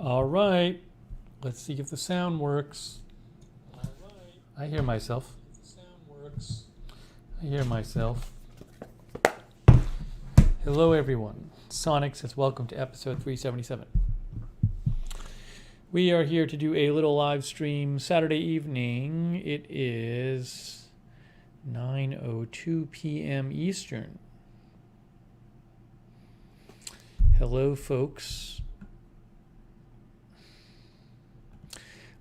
All right. Let's see if the sound works. All right. I hear myself. If the sound works. I hear myself. Hello, everyone. Sonic says welcome to episode 377. We are here to do a little live stream Saturday evening. It is 9:02 p.m. Eastern. Hello, folks.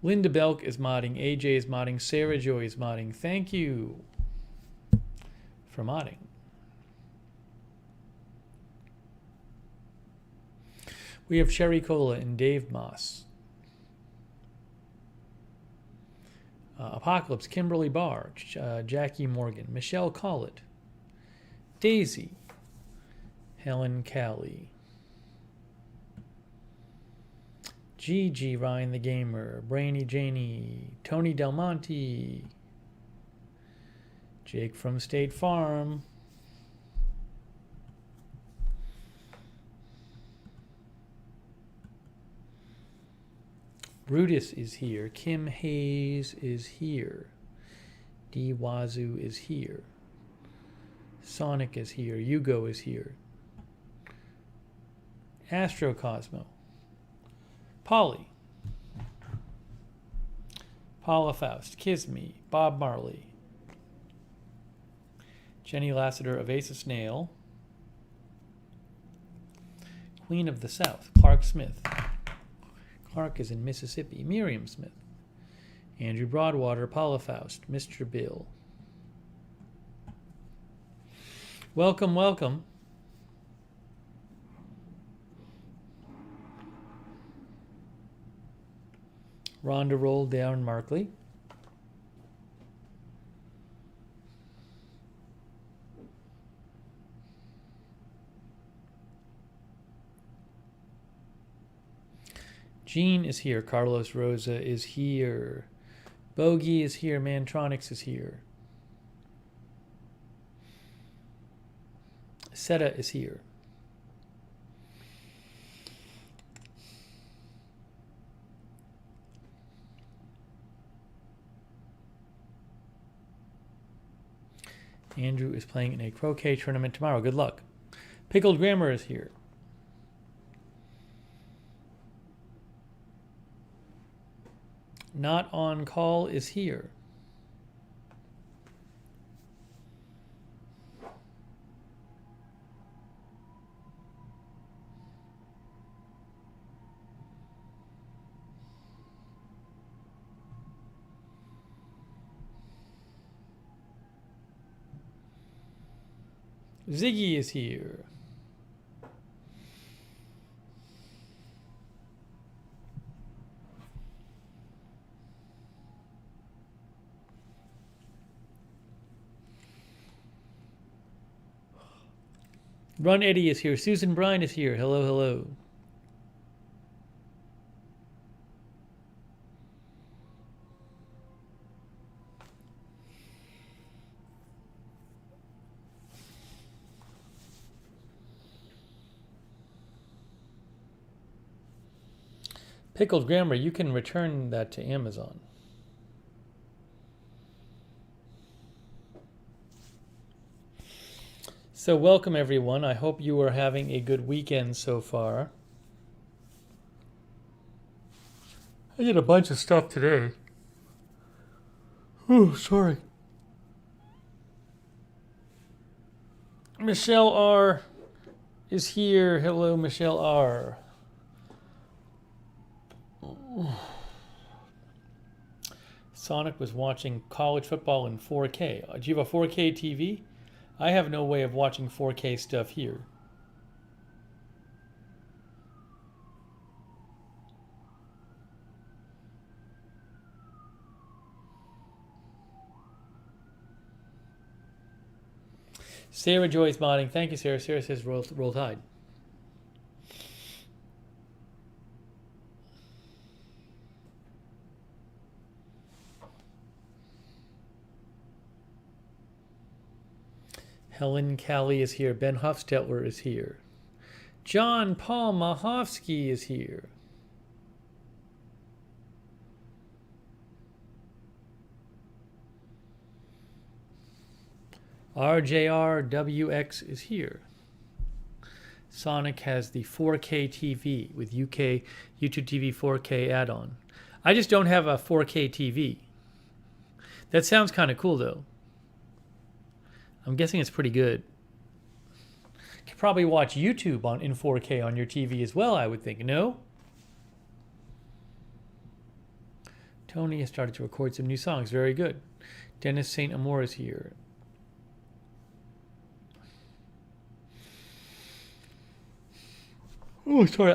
Linda Belk is modding. AJ is modding. Sarah Joy is modding. Thank you for modding. We have Cherry Cola and Dave Moss. Apocalypse, Kimberly Barr, Jackie Morgan, Michelle Collett, Daisy, Helen Callie, Gigi Ryan the Gamer, Brainy Janie, Tony Del Monte, Jake from State Farm, Brutus is here, Kim Hayes is here, D Wazoo is here, Sonic is here, Yugo is here, Astro Cosmo, Polly, Paula Faust, Kisme, Bob Marley, Jenny Lassiter, Evasive Snail, Queen of the South, Clark Smith. Clark is in Mississippi, Miriam Smith, Andrew Broadwater, Paula Faust, Mr. Bill. Welcome, welcome. Rhonda Roll, Darren Markley. Gene is here. Carlos Rosa is here. Bogey is here. Mantronics is here. Seta is here. Andrew is playing in a croquet tournament tomorrow. Good luck. Pickled Grammar is here. Not on Call is here. Ziggy is here. Run Eddie is here. Susan Bryan is here. Hello, hello. Pickled Grammar, you can return that to Amazon. So welcome, everyone. I hope you are having a good weekend so far. I did a bunch of stuff today. Oh, sorry. Michelle R. is here. Hello, Michelle R. Sonic was watching college football in 4K. Do you have a 4K TV? I have no way of watching 4K stuff here. Sarah Joy's modding. Thank you, Sarah. Sarah says roll tide. Helen Callie is here. Ben Hofstetler is here. John Paul Mahovsky is here. RJRWX is here. Sonic has the 4K TV with YouTube TV 4K add-on. I just don't have a 4K TV. That sounds kind of cool, though. I'm guessing it's pretty good. You could probably watch YouTube in 4K on your TV as well, I would think. No? Tony has started to record some new songs. Very good. Dennis St. Amour is here. Oh, sorry.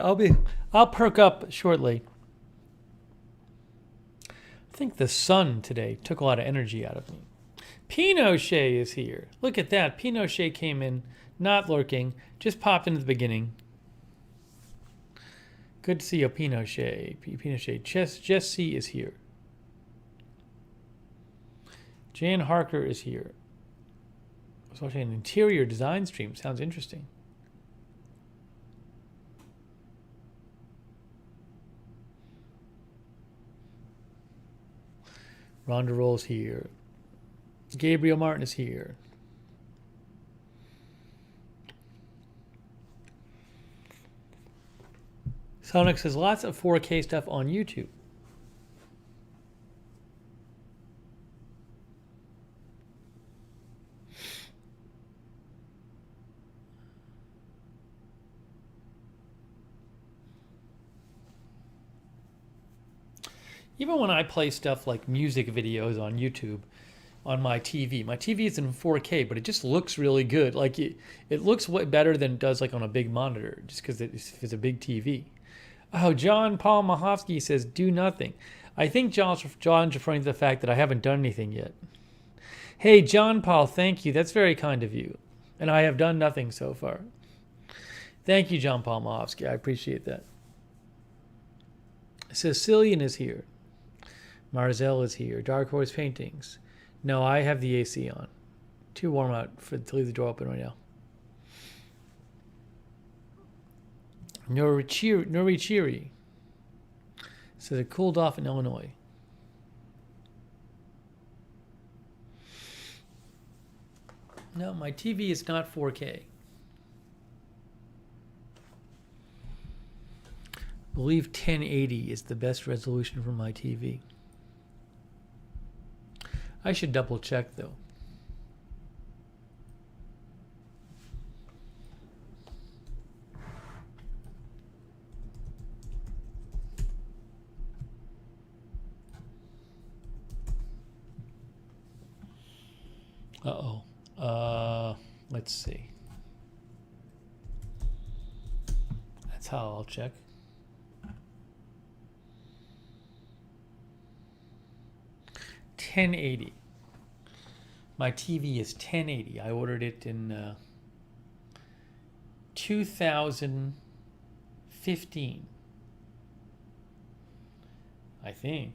I'll perk up shortly. I think the sun today took a lot of energy out of me. Pinochet is here. Look at that. Pinochet came in, not lurking, just popped in at the beginning. Good to see you, Pinochet. Pinochet. Jesse is here. Jan Harker is here. I was watching an interior design stream. Sounds interesting. Rhonda Roll's here. Gabriel Martin is here. Sonic says lots of 4K stuff on YouTube. Even when I play stuff like music videos on YouTube on my TV is in 4K, but it just looks really good. Like it looks way better than it does like on a big monitor, just because it's a big TV. Oh, John Paul Mahovsky says, do nothing. I think John's referring to the fact that I haven't done anything yet. Hey, John Paul, thank you. That's very kind of you. And I have done nothing so far. Thank you, John Paul Mahovsky. I appreciate that. Cecilian is here. Marzell is here. Dark Horse Paintings. No, I have the AC on. Too warm out to leave the door open right now. Norichiri says it cooled off in Illinois. No, my TV is not 4K. I believe 1080 is the best resolution for my TV. I should double check though. Let's see. That's how I'll check. $1080. My TV is 1080. I ordered it in 2015. I think.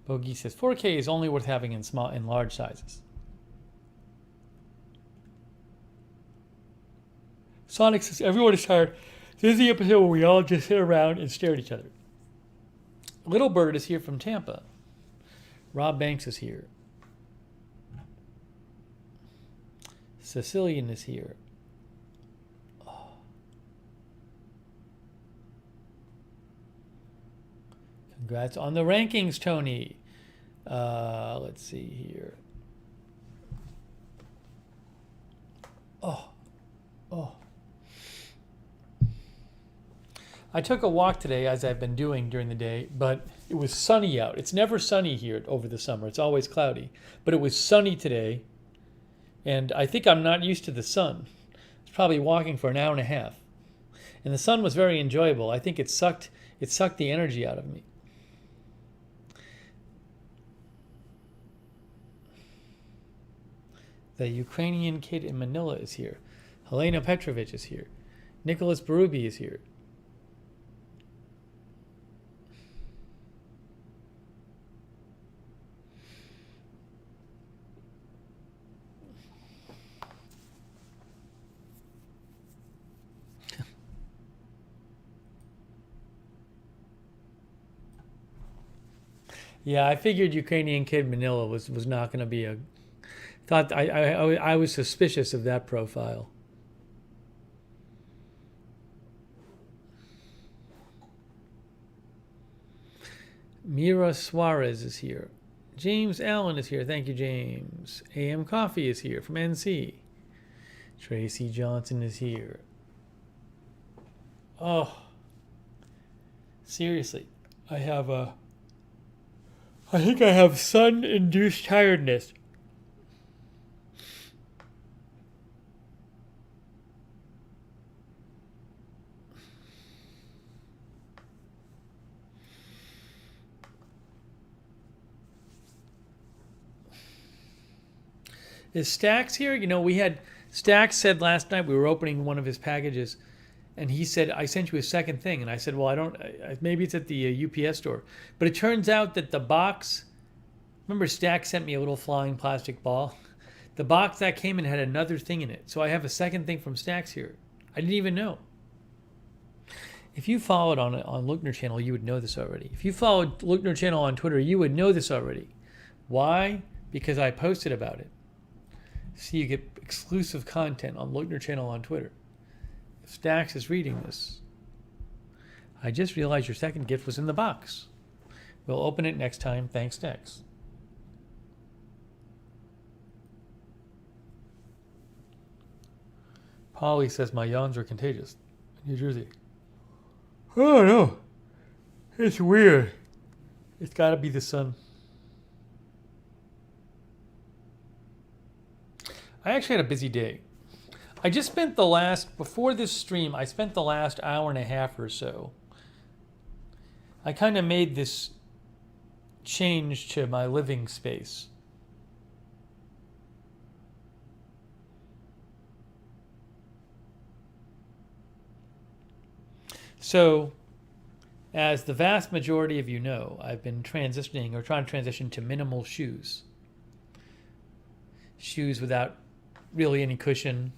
Bogey says 4K is only worth having in large sizes. Sonic says everyone is tired. This is the episode where we all just sit around and stare at each other. Little Bird is here from Tampa. Rob Banks is here. Cecilian is here. Oh. Congrats on the rankings, Tony. Let's see here. Oh. I took a walk today, as I've been doing during the day, but it was sunny out. It's never sunny here over the summer. It's always cloudy. But it was sunny today, and I think I'm not used to the sun. I was probably walking for an hour and a half. And the sun was very enjoyable. I think it sucked the energy out of me. The Ukrainian kid in Manila is here. Helena Petrovich is here. Nicholas Berube is here. Yeah, I figured Ukrainian Kid Manila was not going to be a. Thought I was suspicious of that profile. Mira Suarez is here. James Allen is here. Thank you, James. AM Coffee is here from NC. Tracy Johnson is here. Oh, seriously, I think I have sun-induced tiredness. Is Stacks here? You know, Stacks said last night we were opening one of his packages, and he said, I sent you a second thing. And I said, well, maybe it's at the UPS store. But it turns out that the box, remember Stacks sent me a little flying plastic ball? The box that came in had another thing in it. So I have a second thing from Stacks here. I didn't even know. If you followed on Lookner channel, you would know this already. If you followed Lookner channel on Twitter, you would know this already. Why? Because I posted about it. So you get exclusive content on Lookner channel on Twitter. If Stacks is reading this, I just realized your second gift was in the box. We'll open it next time. Thanks, Stacks. Polly says my yawns are contagious. New Jersey. Oh no, it's weird. It's got to be the sun. I actually had a busy day. I just spent before this stream, I spent the last hour and a half or so. I kind of made this change to my living space. So, as the vast majority of you know, I've been transitioning or trying to transition to minimal shoes. Shoes without really any cushion,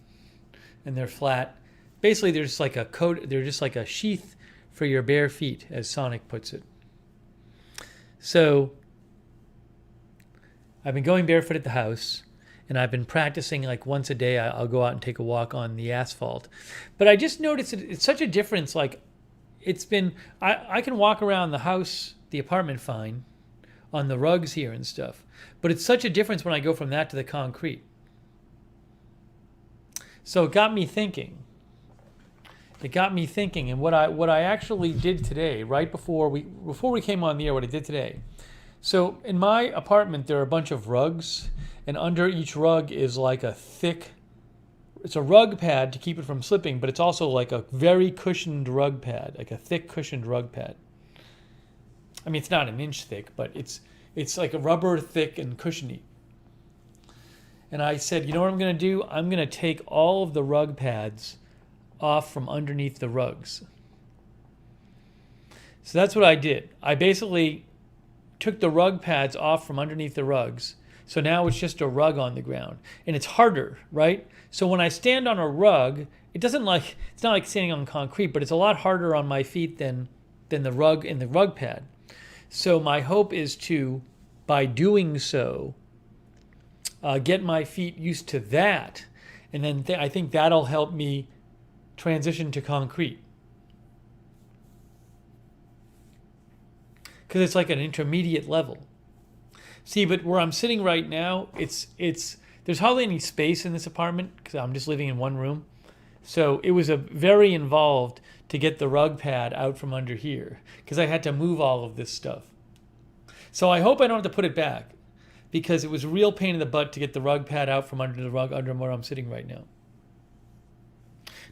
and they're flat. Basically, they're just like a sheath for your bare feet, as Sonic puts it. So I've been going barefoot at the house, and I've been practicing like once a day. I'll go out and take a walk on the asphalt. But I just noticed it's such a difference. Like I can walk around the house, the apartment fine, on the rugs here and stuff. But it's such a difference when I go from that to the concrete. So it got me thinking. And what I actually did today, right before we came on the air, what I did today. So in my apartment, there are a bunch of rugs, and under each rug is like it's a rug pad to keep it from slipping, but it's also like a very cushioned rug pad, like a thick cushioned rug pad. I mean, it's not an inch thick, but it's like a rubber thick and cushiony. And I said, you know what I'm going to do? I'm going to take all of the rug pads off from underneath the rugs. So that's what I did. I basically took the rug pads off from underneath the rugs. So now it's just a rug on the ground. And it's harder, right? So when I stand on a rug, it's not like standing on concrete, but it's a lot harder on my feet than the rug and the rug pad. So my hope is to, by doing so, get my feet used to that, and then I think that'll help me transition to concrete. Because it's like an intermediate level. See, but where I'm sitting right now, there's hardly any space in this apartment because I'm just living in one room. So it was very involved to get the rug pad out from under here because I had to move all of this stuff. So I hope I don't have to put it back, because it was a real pain in the butt to get the rug pad out from under the rug under where I'm sitting right now.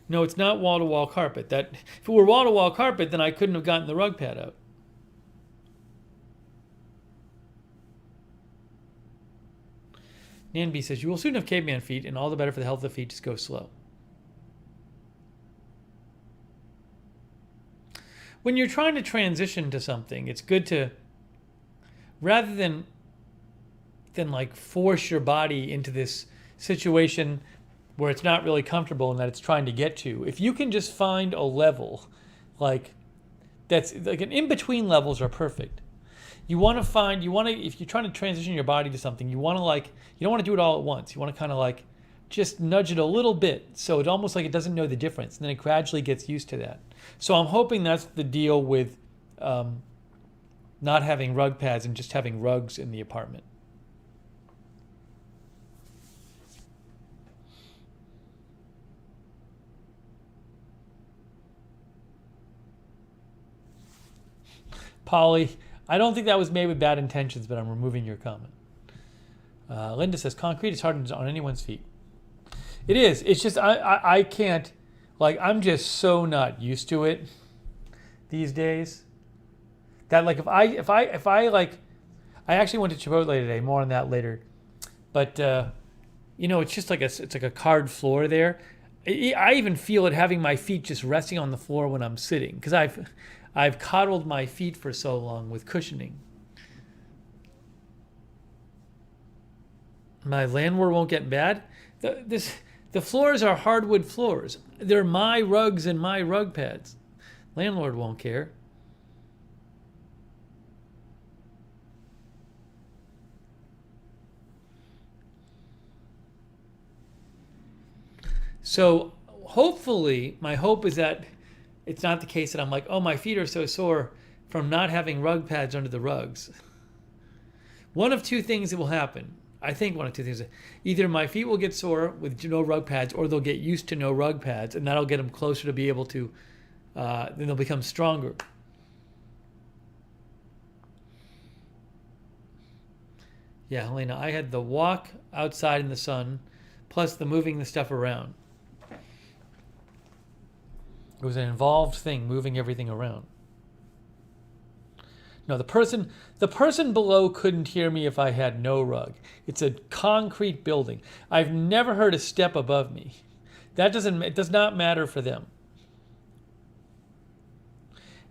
No, it's not wall-to-wall carpet. If it were wall-to-wall carpet, then I couldn't have gotten the rug pad out. Nanby says, you will soon have caveman feet, and all the better for the health of the feet. Just go slow. When you're trying to transition to something, it's good to, rather than like force your body into this situation where it's not really comfortable and that it's trying to get to. If you can just find a level, like that's like an in-between levels are perfect. You want to find, if you're trying to transition your body to something, you want to you don't want to do it all at once. You want to kind of just nudge it a little bit, so it almost like it doesn't know the difference, and then it gradually gets used to that. So I'm hoping that's the deal with not having rug pads and just having rugs in the apartment. Polly, I don't think that was made with bad intentions, but I'm removing your comment. Linda says, concrete is hard on anyone's feet. It is. It's just, I can't, I'm just so not used to it these days. That if I actually went to Chipotle today, more on that later. But, it's just it's like a card floor there. I even feel it having my feet just resting on the floor when I'm sitting, because I've coddled my feet for so long with cushioning. My landlord won't get mad. The floors are hardwood floors. They're my rugs and my rug pads. Landlord won't care. So hopefully, my hope is that it's not the case that I'm like, oh, my feet are so sore from not having rug pads under the rugs. One of two things that will happen. I think one of two things. Either my feet will get sore with no rug pads, or they'll get used to no rug pads, and that'll get them closer to be able to, then they'll become stronger. Yeah, Helena, I had the walk outside in the sun, plus the moving the stuff around. It was an involved thing, moving everything around. No, the person below couldn't hear me if I had no rug. It's a concrete building. I've never heard a step above me. It does not matter for them.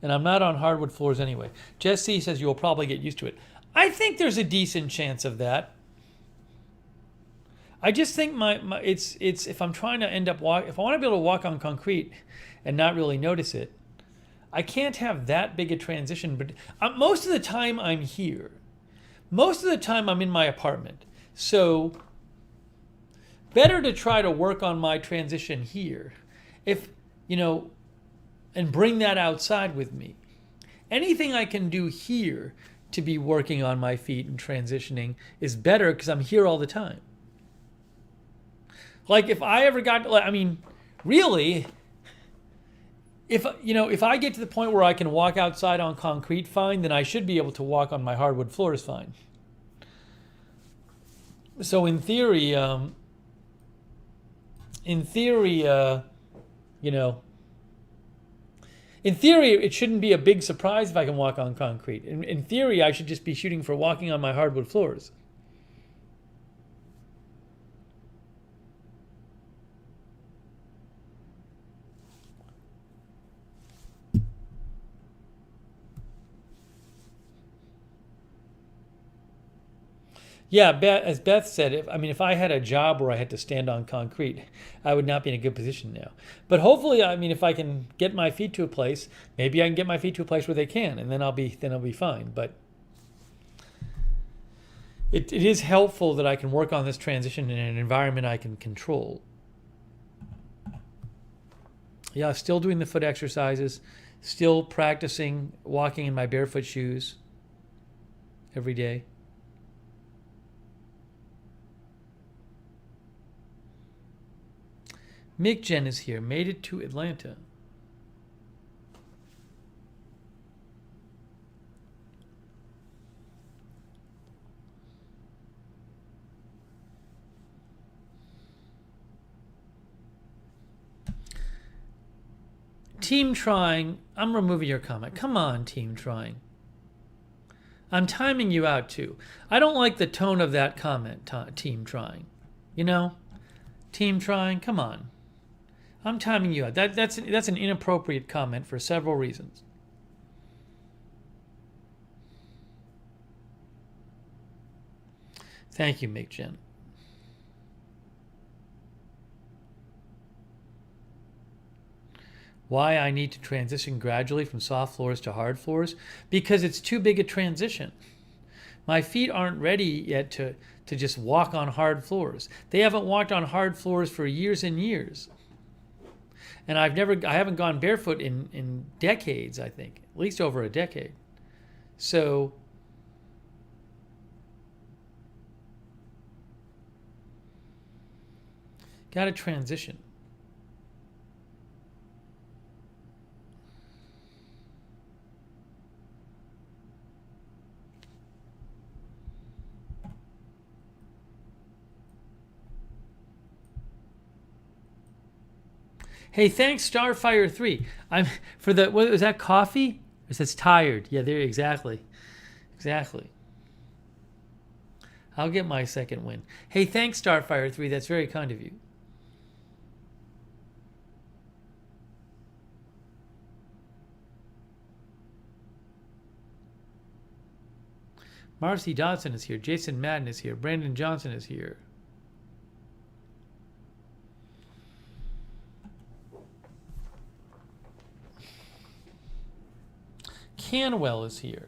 And I'm not on hardwood floors anyway. Jesse says you'll probably get used to it. I think there's a decent chance of that. I just think it's if I'm trying to if I want to be able to walk on concrete and not really notice it, I can't have that big a transition. But most of the time I'm here. Most of the time I'm in my apartment. So better to try to work on my transition here. And bring that outside with me. Anything I can do here to be working on my feet and transitioning is better because I'm here all the time. If I ever got, really, if I get to the point where I can walk outside on concrete fine, then I should be able to walk on my hardwood floors fine. So in theory, in theory, it shouldn't be a big surprise if I can walk on concrete. In theory, I should just be shooting for walking on my hardwood floors. Yeah, as Beth said, if I had a job where I had to stand on concrete, I would not be in a good position now. But hopefully, if I can get my feet to a place, maybe I can get my feet to a place where they can, and then I'll be fine. But it is helpful that I can work on this transition in an environment I can control. Yeah, still doing the foot exercises, still practicing walking in my barefoot shoes every day. Mick Jen is here, made it to Atlanta. Team Trying, I'm removing your comment. Come on, Team Trying. I'm timing you out too. I don't like the tone of that comment, Team Trying. Team Trying, come on. I'm timing you out. That's an inappropriate comment for several reasons. Thank you, Mick Jen. Why I need to transition gradually from soft floors to hard floors? Because it's too big a transition. My feet aren't ready yet to just walk on hard floors. They haven't walked on hard floors for years and years. And I haven't gone barefoot in decades, I think, at least over a decade. So got to transition. Hey, thanks, Starfire3. I'm for the what was that coffee? It says tired. Yeah, there exactly. Exactly. I'll get my second win. Hey, thanks, Starfire3. That's very kind of you. Marcy Dodson is here. Jason Madden is here. Brandon Johnson is here. Canwell is here.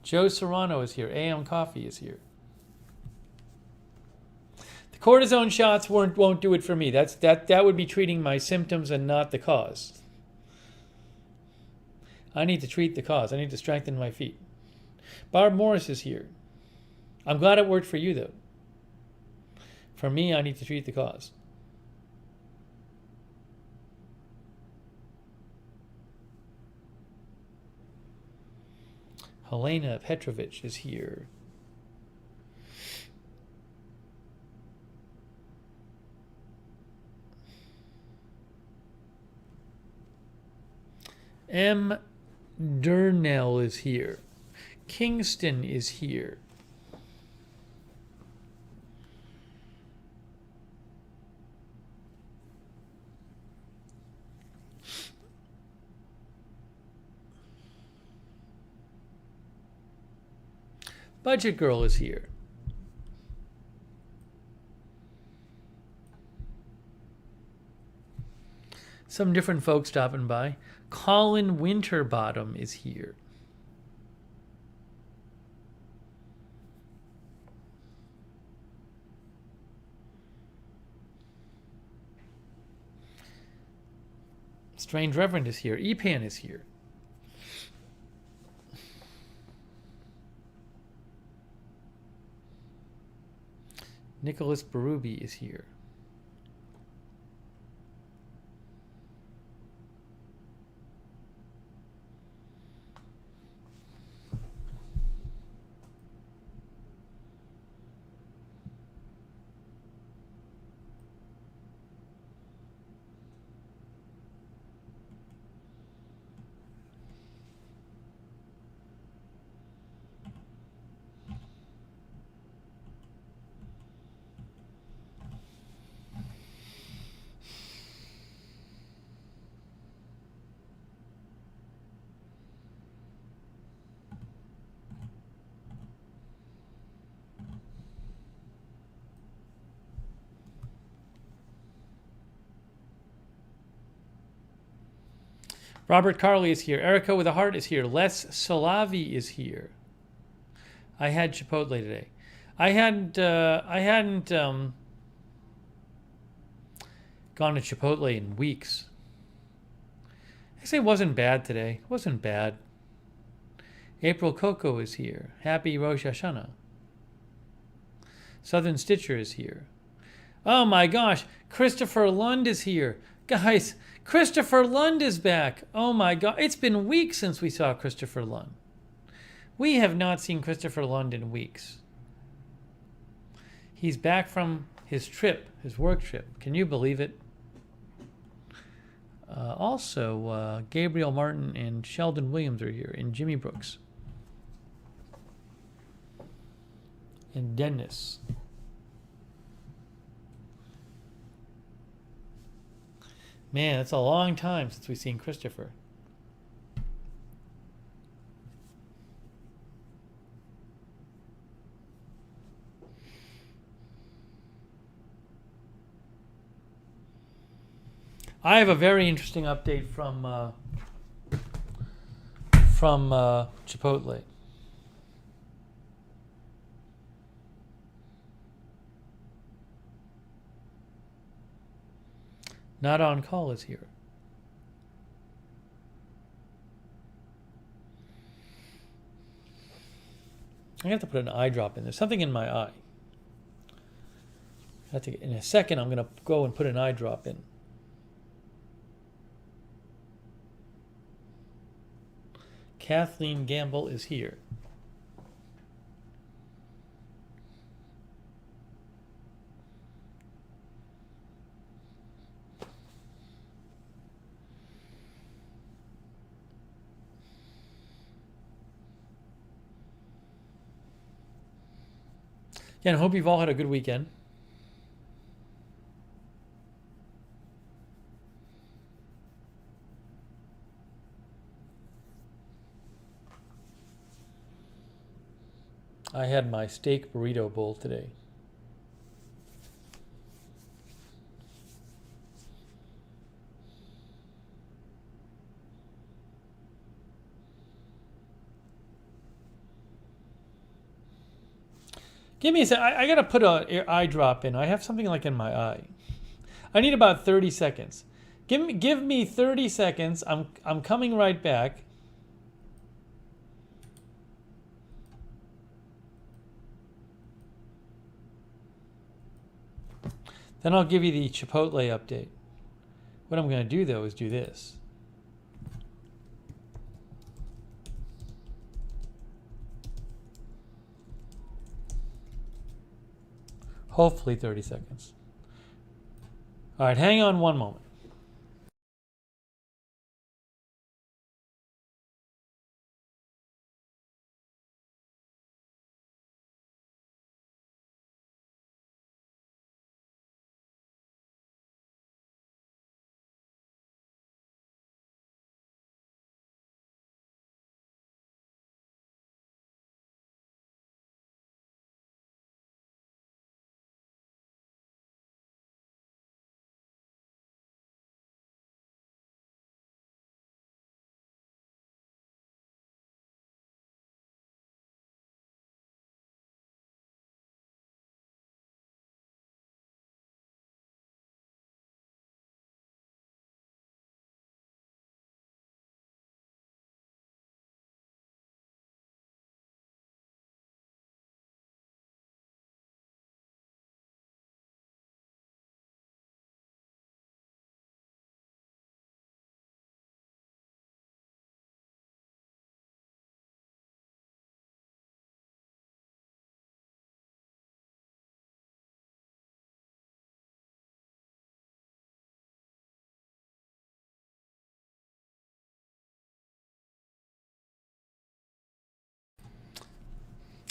Joe Serrano is here. AM Coffee is here. The cortisone shots won't do it for me. That would be treating my symptoms and not the cause. I need to treat the cause. I need to strengthen my feet. Barb Morris is here. I'm glad it worked for you, though. For me, I need to treat the cause. Helena Petrovich is here. M. Durnell is here. Kingston is here. Budget Girl is here. Some different folks stopping by. Colin Winterbottom is here. Strange Reverend is here. Epan is here. Nicholas Berube is here. Robert Carley is here. Erica with a heart is here. Les Solavi is here. I had Chipotle today. I hadn't gone to Chipotle in weeks. Actually, it wasn't bad today. It wasn't bad. April Coco is here. Happy Rosh Hashanah. Southern Stitcher is here. Oh my gosh, Christopher Lund is here. Guys, Christopher Lund is back. Oh my God. It's been weeks since we saw Christopher Lund. We have not seen Christopher Lund in weeks. He's back from his trip, his work trip. Can you believe it? Also, Gabriel Martin and Sheldon Williams are here, and Jimmy Brooks. And Dennis. Man, it's a long time since we've seen Christopher. I have a very interesting update from Chipotle. Not on call is here. I have to put an eye drop in. There's something in my eye. In a second, I'm going to go and put an eye drop in. Kathleen Gamble is here. Again, I hope you've all had a good weekend. I had my steak burrito bowl today. Give me a sec. I gotta put an eye drop in. I have something like in my eye. I need about 30 seconds. Give me 30 seconds. I'm coming right back. Then I'll give you the Chipotle update. What I'm going to do, though, is do this. Hopefully 30 seconds. All right, hang on one moment.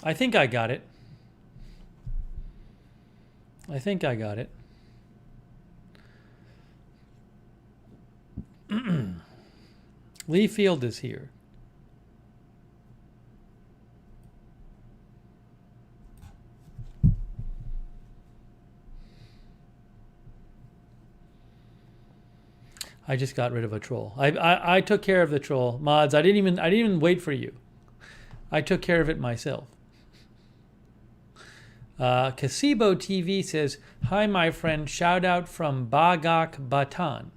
I think I got it. Lee Field is here. I just got rid of a troll. I took care of the troll. Mods, I didn't even wait for you. I took care of it myself. Kasibo TV says, "Hi, my friend. Shout out from Bagak Batan."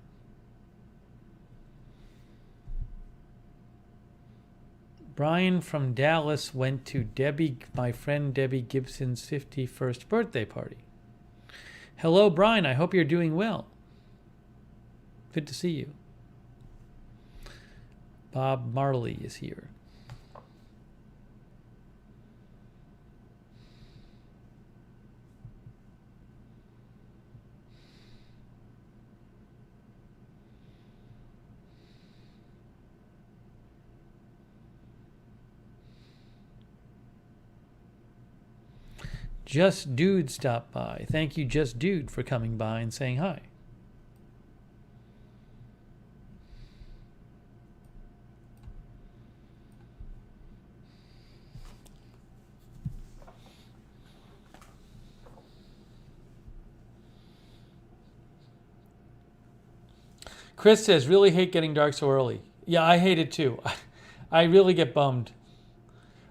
Brian from Dallas went to my friend Debbie Gibson's 51st birthday party. Hello, Brian. I hope you're doing well. Good to see you. Bob Marley is here. Just Dude stopped by. Thank you, Just Dude, for coming by and saying hi. Chris says, really hate getting dark so early. Yeah, I hate it too. I really get bummed.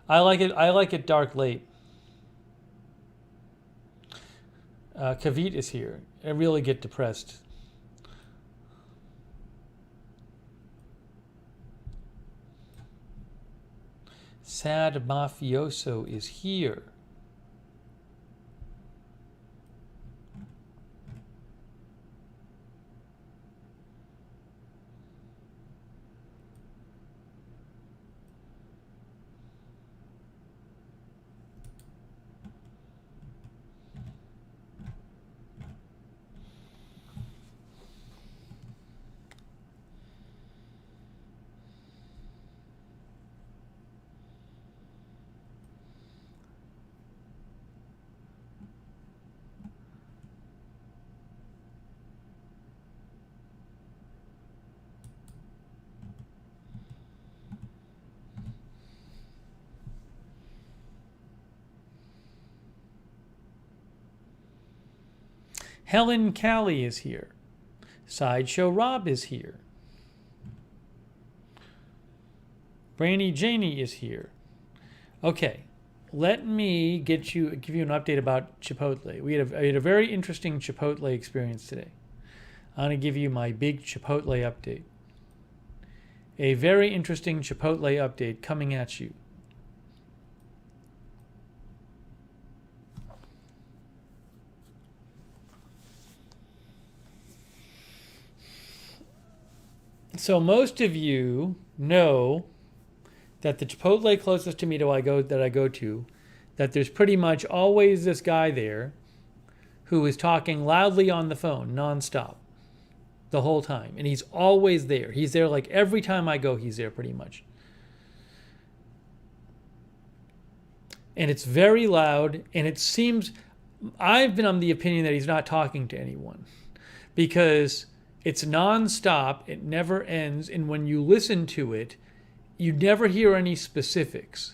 I like it dark late. Kavit is here. I really get depressed. Sad Mafioso is here. Helen Callie is here. Sideshow Rob is here. Brandy Janey is here. Okay, let me give you an update about Chipotle. I had a very interesting Chipotle experience today. I'm going to give you my big Chipotle update. A very interesting Chipotle update coming at you. So most of you know that the Chipotle closest to me that I go to, that there's pretty much always this guy there who is talking loudly on the phone nonstop the whole time. And he's always there. He's there like every time I go, he's there pretty much. And it's very loud, and it seems, I've been on the opinion that he's not talking to anyone because it's nonstop, it never ends, and when you listen to it, you never hear any specifics.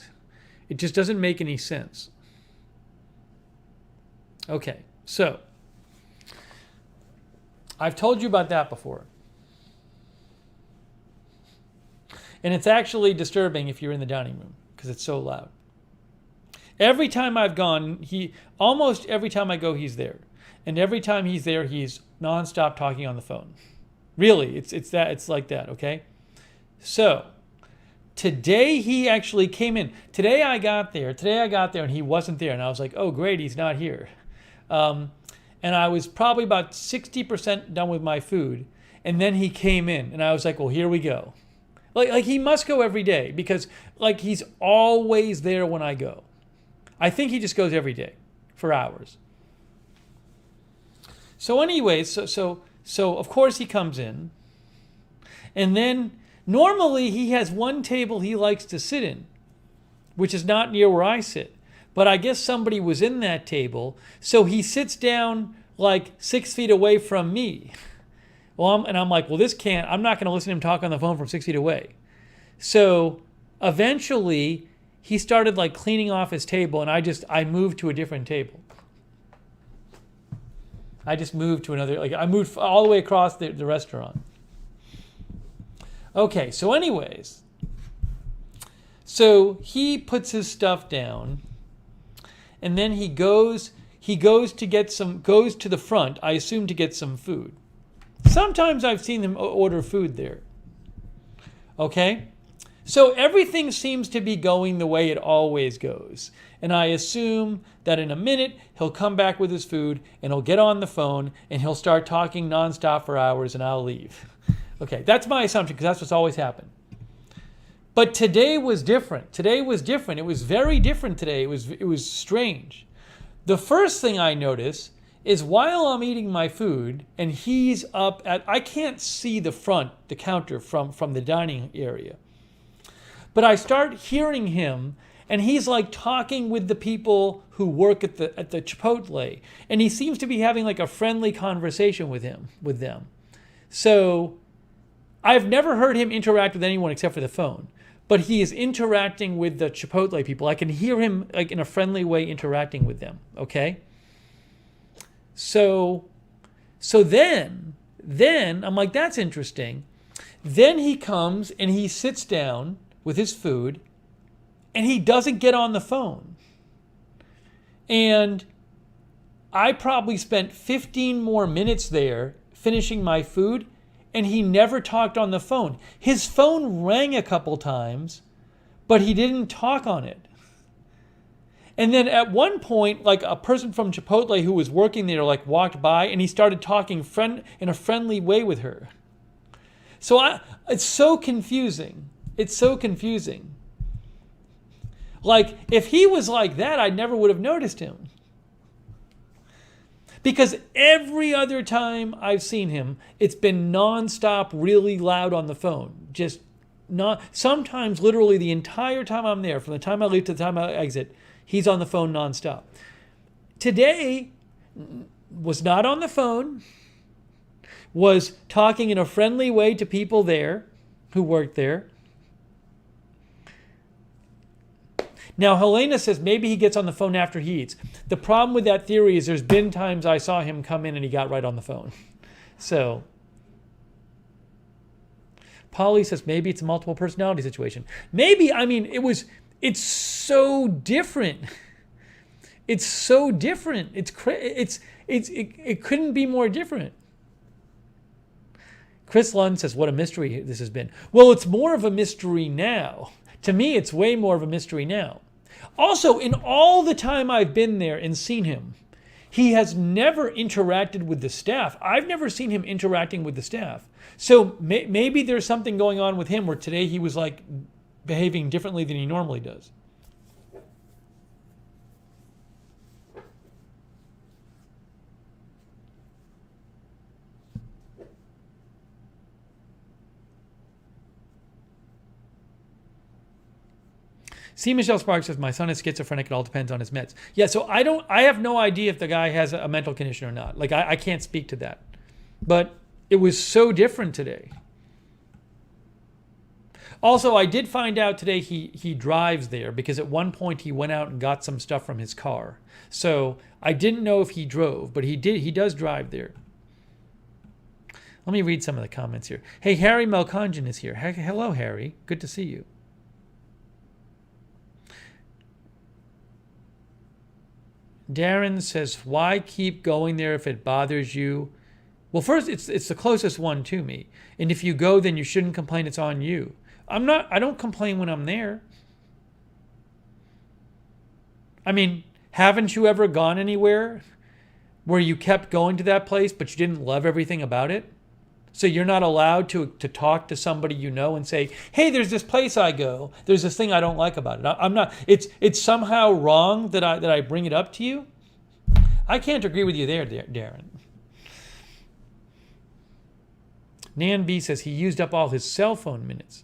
It just doesn't make any sense. Okay, so I've told you about that before. And it's actually disturbing if you're in the dining room because it's so loud. Every time I've gone, almost every time I go, he's there. And every time he's there, he's nonstop talking on the phone. Really, it's like that, okay? So, today he actually came in. Today I got there and he wasn't there. And I was like, oh, great, he's not here. And I was probably about 60% done with my food. And then he came in and I was like, well, here we go. Like he must go every day because like he's always there when I go. I think he just goes every day for hours. So anyways, so of course he comes in, and then normally he has one table he likes to sit in, which is not near where I sit. But I guess somebody was in that table, so he sits down like 6 feet away from me. Well, I'm like, well, I'm not going to listen to him talk on the phone from 6 feet away. So eventually he started like cleaning off his table, and I moved to a different table. I just moved to another, I moved all the way across the restaurant. Okay, so anyways, so he puts his stuff down, and then he goes to the front, I assume to get some food. Sometimes I've seen him order food there. Okay? So everything seems to be going the way it always goes. And I assume that in a minute, he'll come back with his food and he'll get on the phone and he'll start talking nonstop for hours and I'll leave. Okay, that's my assumption because that's what's always happened. But today was different. It was very different today. It was strange. The first thing I notice is while I'm eating my food and he's I can't see the counter from the dining area. But I start hearing him, and he's like talking with the people who work at the Chipotle, and he seems to be having like a friendly conversation with them. So I've never heard him interact with anyone except for the phone, but he is interacting with the Chipotle people. I can hear him like in a friendly way interacting with them. Okay. So then Then I'm like, that's interesting. Then he comes and he sits down with his food and he doesn't get on the phone. And I probably spent 15 more minutes there finishing my food, and he never talked on the phone. His phone rang a couple times, but he didn't talk on it. And then at one point, like a person from Chipotle who was working there like walked by and he started talking in a friendly way with her. So it's so confusing. It's so confusing. Like if he was like that, I never would have noticed him. Because every other time I've seen him, it's been nonstop, really loud on the phone. Just not, sometimes literally the entire time I'm there, from the time I leave to the time I exit, he's on the phone nonstop. Today was not on the phone, was talking in a friendly way to people there who worked there. Now, Helena says maybe he gets on the phone after he eats. The problem with that theory is there's been times I saw him come in and he got right on the phone. So, Polly says maybe it's a multiple personality situation. Maybe, I mean, it's so different. It's so different. It couldn't be more different. Chris Lund says, what a mystery this has been. Well, it's more of a mystery now. To me, it's way more of a mystery now. Also, in all the time I've been there and seen him, he has never interacted with the staff. I've never seen him interacting with the staff. So maybe there's something going on with him where today he was like behaving differently than he normally does. See, Michelle Sparks says, my son is schizophrenic. It all depends on his meds. Yeah, so I have no idea if the guy has a mental condition or not. Like, I can't speak to that. But it was so different today. Also, I did find out today he drives there because at one point he went out and got some stuff from his car. So I didn't know if he drove, but he does drive there. Let me read some of the comments here. Hey, Harry Melkonjan is here. Hello, Harry. Good to see you. Darren says, why keep going there if it bothers you? Well, first, it's the closest one to me. And if you go, then you shouldn't complain. It's on you. I don't complain when I'm there. I mean, haven't you ever gone anywhere where you kept going to that place, but you didn't love everything about it? So you're not allowed to talk to somebody you know and say, hey, there's this place I go. There's this thing I don't like about it. I'm not. It's somehow wrong that I bring it up to you. I can't agree with you there, Darren. Nan B says he used up all his cell phone minutes.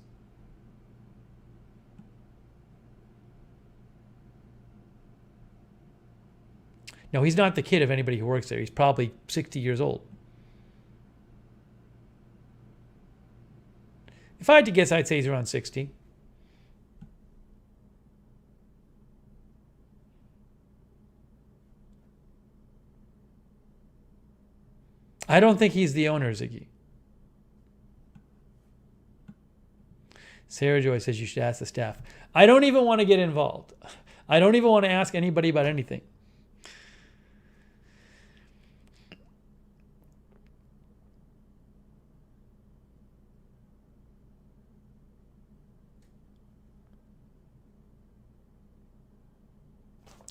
No, he's not the kid of anybody who works there. He's probably 60 years old. If I had to guess, I'd say he's around 60. I don't think he's the owner, Ziggy. Sarah Joy says you should ask the staff. I don't even want to get involved. I don't even want to ask anybody about anything.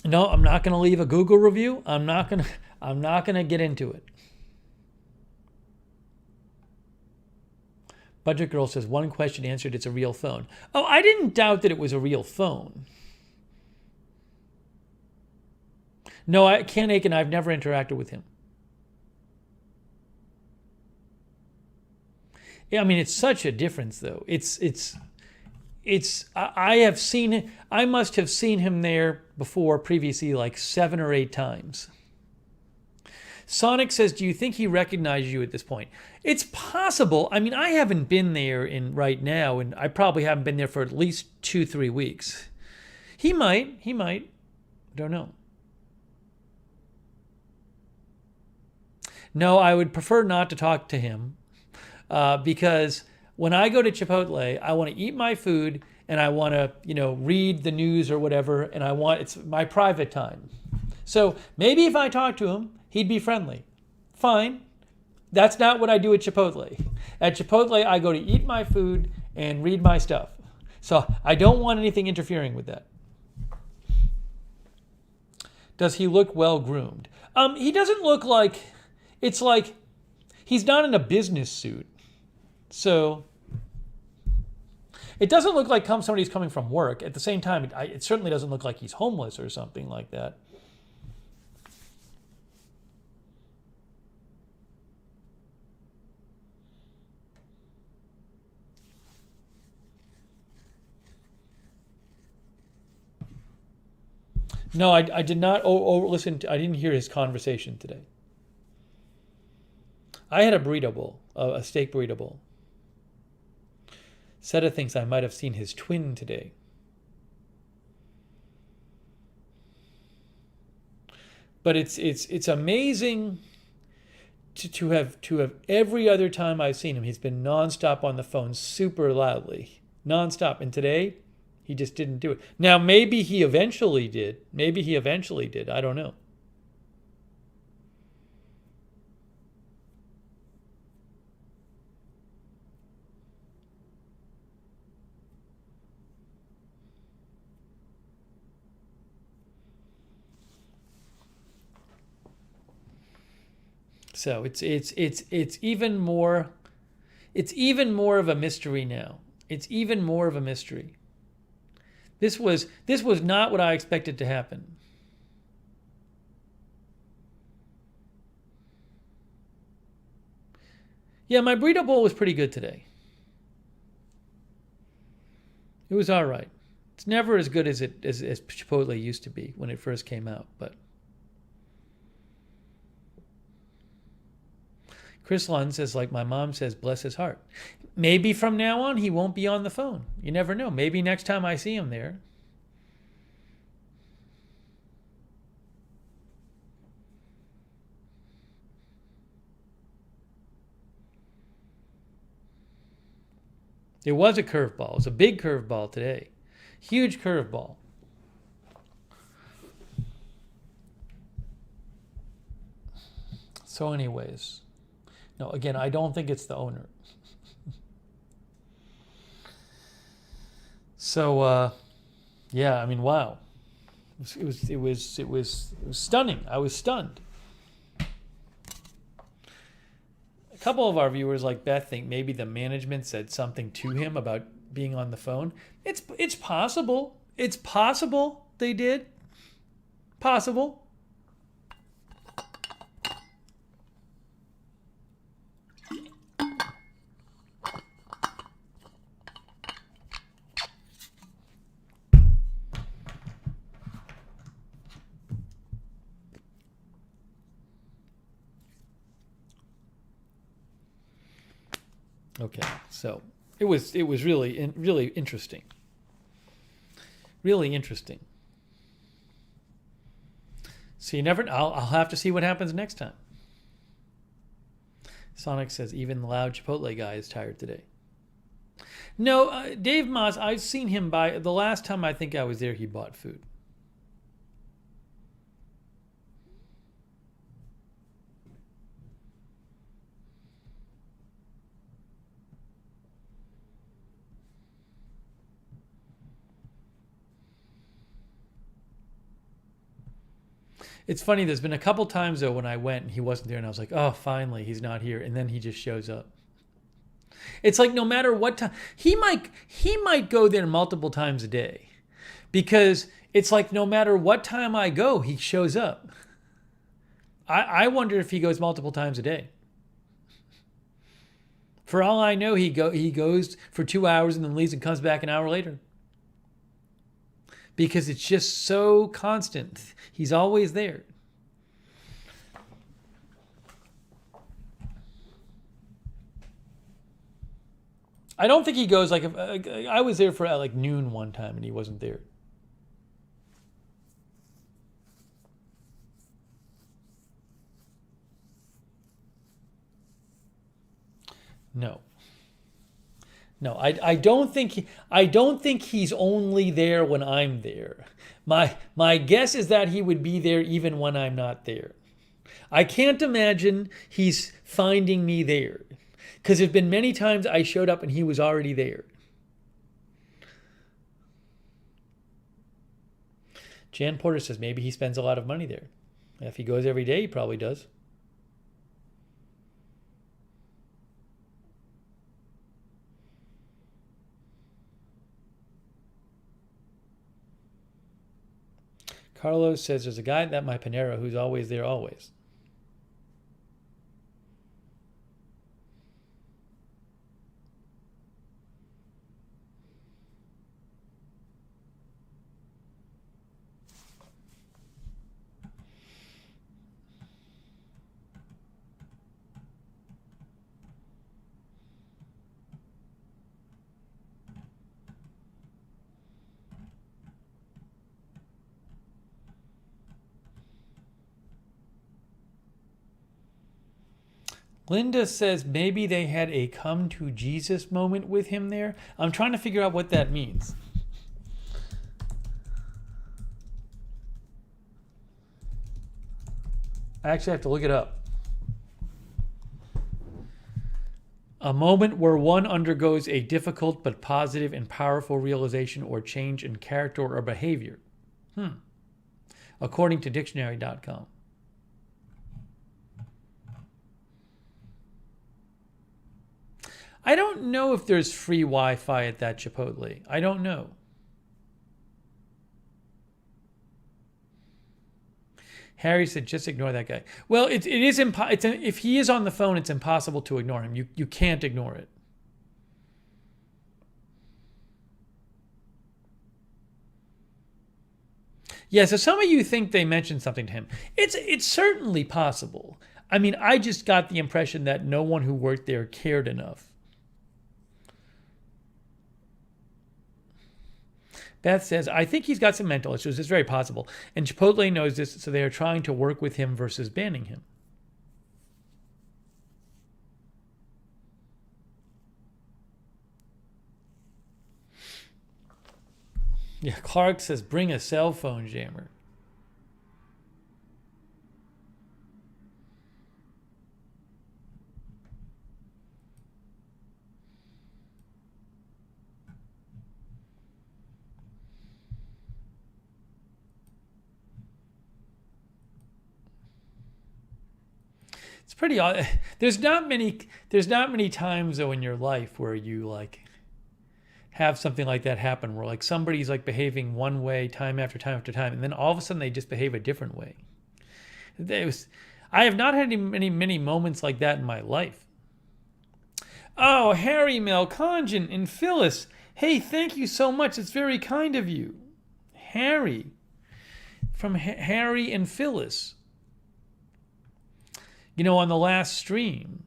No, I'm not going to leave a Google review. I'm not going to get into it. Budget Girl says, one question answered, it's a real phone. Oh, I didn't doubt that it was a real phone. No, Ken Aiken, I've never interacted with him. Yeah, I mean, it's such a difference, though. I must have seen him there before previously like 7 or 8 times. Sonic says, do you think he recognized you at this point? It's possible. I mean, I haven't been there right now, and I probably haven't been there for at least 2-3 weeks. He might. Don't know. No, I would prefer not to talk to him because when I go to Chipotle, I want to eat my food and I want to, read the news or whatever, and it's my private time. So maybe if I talk to him, he'd be friendly. Fine. That's not what I do at Chipotle. At Chipotle, I go to eat my food and read my stuff. So I don't want anything interfering with that. Does he look well groomed? He doesn't look like, it's like he's not in a business suit. So it doesn't look like somebody's coming from work. At the same time, it certainly doesn't look like he's homeless or something like that. No, I did not. Listen, I didn't hear his conversation today. I had a burrito bowl, a steak burrito bowl. Seta thinks I might have seen his twin today. But it's amazing to have every other time I've seen him, he's been nonstop on the phone, super loudly, nonstop. And today, he just didn't do it. Now, maybe he eventually did. I don't know. So it's even more of a mystery now. It's even more of a mystery. This was not what I expected to happen. Yeah, my burrito bowl was pretty good today. It was all right. It's never as good as Chipotle used to be when it first came out, but Chris Lund says, like my mom says, bless his heart. Maybe from now on he won't be on the phone. You never know. Maybe next time I see him there. It was a curveball. It was a big curveball today. Huge curveball. So anyways, no, again, I don't think it's the owner. So, yeah, I mean, wow. It was stunning. I was stunned. A couple of our viewers, like Beth, think maybe the management said something to him about being on the phone. It's possible. It's possible they did. Possible. Okay, so it was really interesting. Really interesting. So I'll have to see what happens next time. Sonic says even the loud Chipotle guy is tired today. No, Dave Moss, I've seen him buy. The last time I think I was there, he bought food. It's funny, there's been a couple times, though, when I went and he wasn't there, and I was like, oh, finally, he's not here. And then he just shows up. It's like no matter what time, he might go there multiple times a day. Because it's like no matter what time I go, he shows up. I wonder if he goes multiple times a day. For all I know, he goes for 2 hours and then leaves and comes back an hour later. Because it's just so constant. He's always there. I don't think he goes I was there for like noon one time and he wasn't there. No. No, I don't think I don't think he's only there when I'm there. My guess is that he would be there even when I'm not there. I can't imagine he's finding me there. Because there's been many times I showed up and he was already there. Jan Porter says maybe he spends a lot of money there. If he goes every day, he probably does. Carlos says there's a guy at my Panera who's always there, always. Linda says maybe they had a come to Jesus moment with him there. I'm trying to figure out what that means. I actually have to look it up. A moment where one undergoes a difficult but positive and powerful realization or change in character or behavior. According to dictionary.com. I don't know if there's free Wi-Fi at that Chipotle. I don't know. Harry said, just ignore that guy. Well, if he is on the phone, it's impossible to ignore him. You can't ignore it. Yeah, so some of you think they mentioned something to him. It's certainly possible. I mean, I just got the impression that no one who worked there cared enough. Beth says, I think he's got some mental issues. It's very possible. And Chipotle knows this, so they are trying to work with him versus banning him. Yeah, Clark says, bring a cell phone jammer. It's pretty odd. There's not many times though in your life where you like have something like that happen, where like somebody's like behaving one way time after time after time, and then all of a sudden they just behave a different way. I have not had many moments like that in my life. Oh, Harry Melcongen and Phyllis. Hey, thank you so much. It's very kind of you. Harry. From Harry and Phyllis. You know, on the last stream,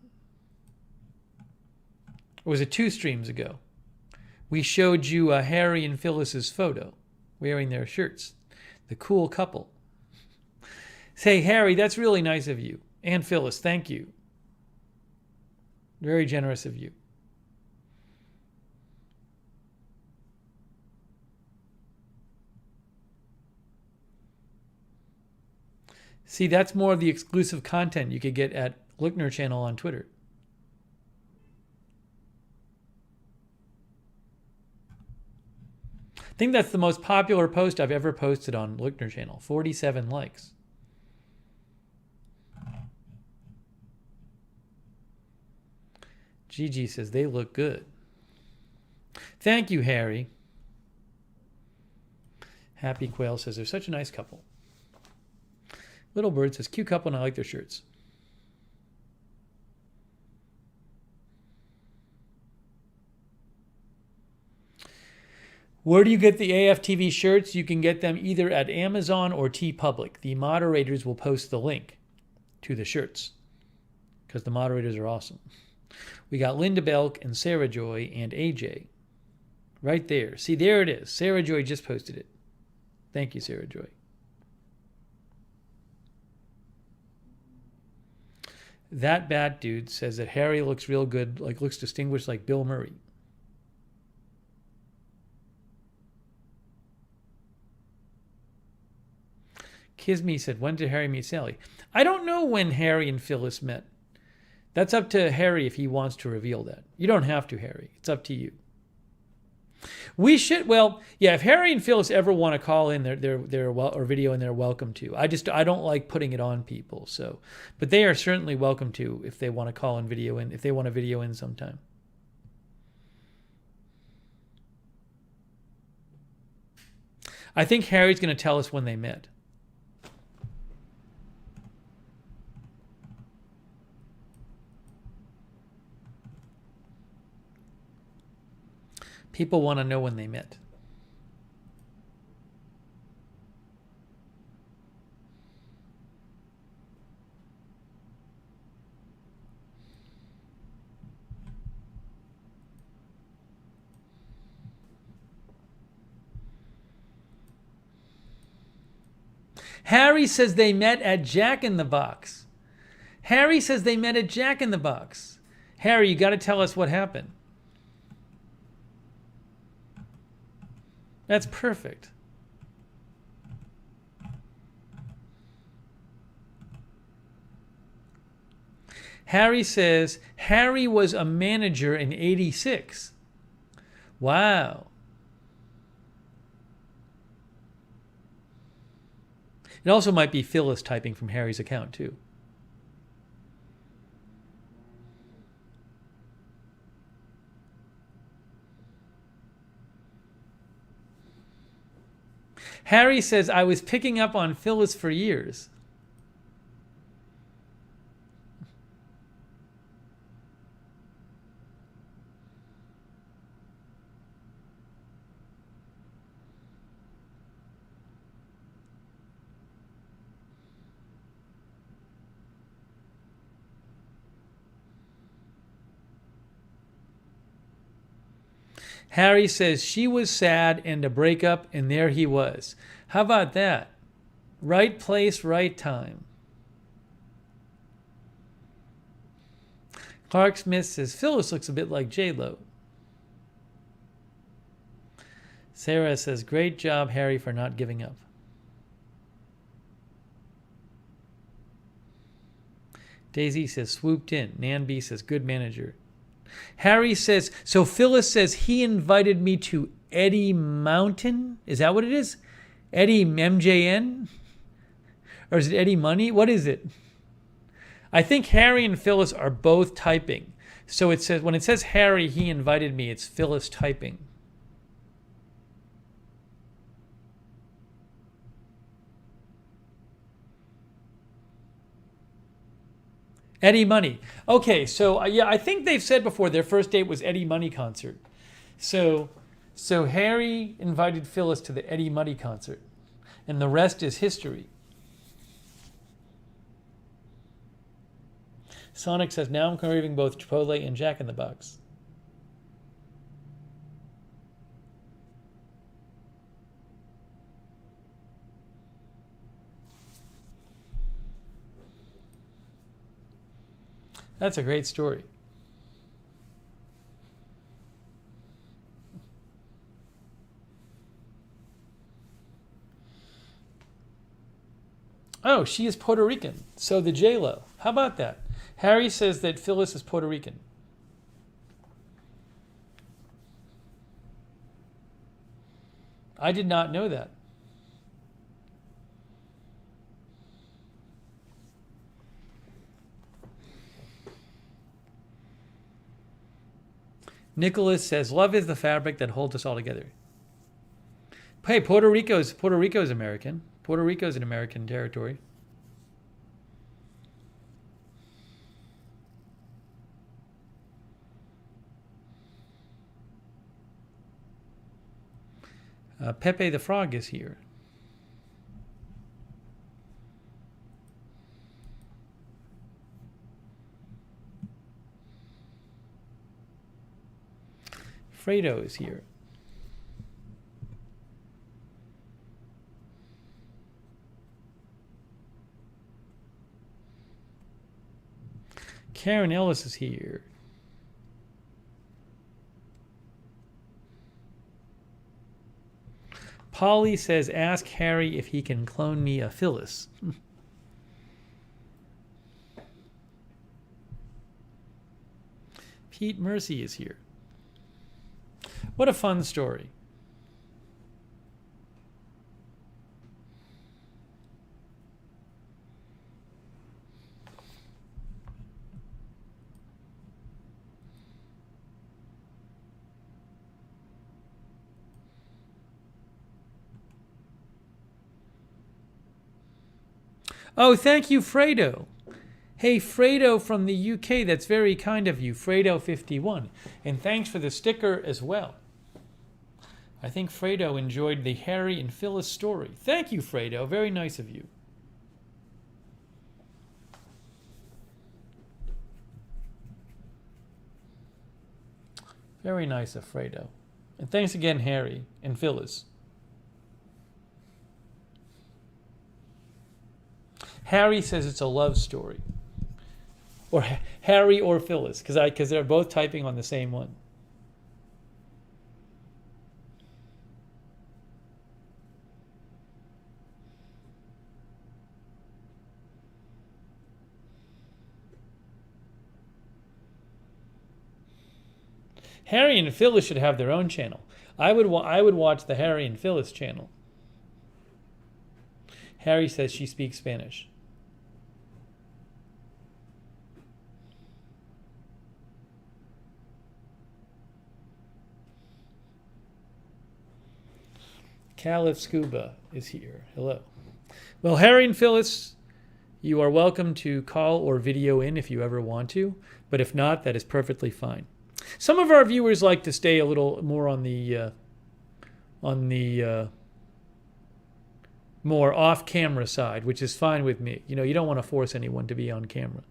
or was it 2 streams ago, we showed you Harry and Phyllis's photo wearing their shirts. The cool couple. Say, Harry, that's really nice of you. And Phyllis, thank you. Very generous of you. See, that's more of the exclusive content you could get at Lookner channel on Twitter. I think that's the most popular post I've ever posted on Lookner channel. 47 likes. Gigi says they look good. Thank you, Harry. Happy Quail says they're such a nice couple. Little Bird says, cute couple and I like their shirts. Where do you get the AFTV shirts? You can get them either at Amazon or TeePublic. The moderators will post the link to the shirts because the moderators are awesome. We got Linda Belk and Sarah Joy and AJ right there. See, there it is. Sarah Joy just posted it. Thank you, Sarah Joy. That Bat Dude says that Harry looks real good, like looks distinguished like Bill Murray. Kisme said, when did Harry meet Sally? I don't know when Harry and Phyllis met. That's up to Harry if he wants to reveal that. You don't have to, Harry. It's up to you. We should, well, yeah, if Harry and Phyllis ever want to call in or video in, they're welcome to. I don't like putting it on people, so, but they are certainly welcome to if they want to call in video in, if they want to video in sometime. I think Harry's going to tell us when they met. People want to know when they met. Harry says they met at Jack in the Box. Harry says they met at Jack in the Box. Harry, you got to tell us what happened. That's perfect. Harry says Harry was a manager in '86. Wow. It also might be Phyllis typing from Harry's account, too. Harry says, I was picking up on Phyllis for years. Harry says she was sad and a breakup, and there he was. How about that? Right place, right time. Clark Smith says Phyllis looks a bit like J-Lo. Sarah says, great job, Harry, for not giving up. Daisy says, swooped in. Nan B says, good manager. Harry says, so Phyllis says he invited me to Eddie Mountain? Is that what it is? Eddie MJN? Or is it Eddie Money? What is it? I think Harry and Phyllis are both typing. So it says, when it says Harry, he invited me, it's Phyllis typing. Eddie Money. Okay, so yeah, I think they've said before their first date was Eddie Money concert. So Harry invited Phyllis to the Eddie Money concert, and the rest is history. Sonic says, now I'm craving both Chipotle and Jack in the Box. That's a great story. Oh, she is Puerto Rican. So the J-Lo. How about that? Harry says that Phyllis is Puerto Rican. I did not know that. Nicholas says, love is the fabric that holds us all together. Hey, Puerto Rico's American. Puerto Rico's an American territory. Pepe the Frog is here. Fredo is here. Karen Ellis is here. Polly says, ask Harry if he can clone me a Phyllis. Pete Mercy is here. What a fun story. Oh, thank you, Fredo. Hey, Fredo from the UK, that's very kind of you, Fredo51. And thanks for the sticker as well. I think Fredo enjoyed the Harry and Phyllis story. Thank you, Fredo. Very nice of you. Very nice of Fredo. And thanks again, Harry and Phyllis. Harry says it's a love story. Or Harry or Phyllis, because they're both typing on the same one. Harry and Phyllis should have their own channel. I would watch the Harry and Phyllis channel. Harry says she speaks Spanish. Caliph Scuba is here. Hello. Well, Harry and Phyllis, you are welcome to call or video in if you ever want to, but if not, that is perfectly fine. Some of our viewers like to stay a little more on the more off-camera side, which is fine with me. You know, you don't want to force anyone to be on camera.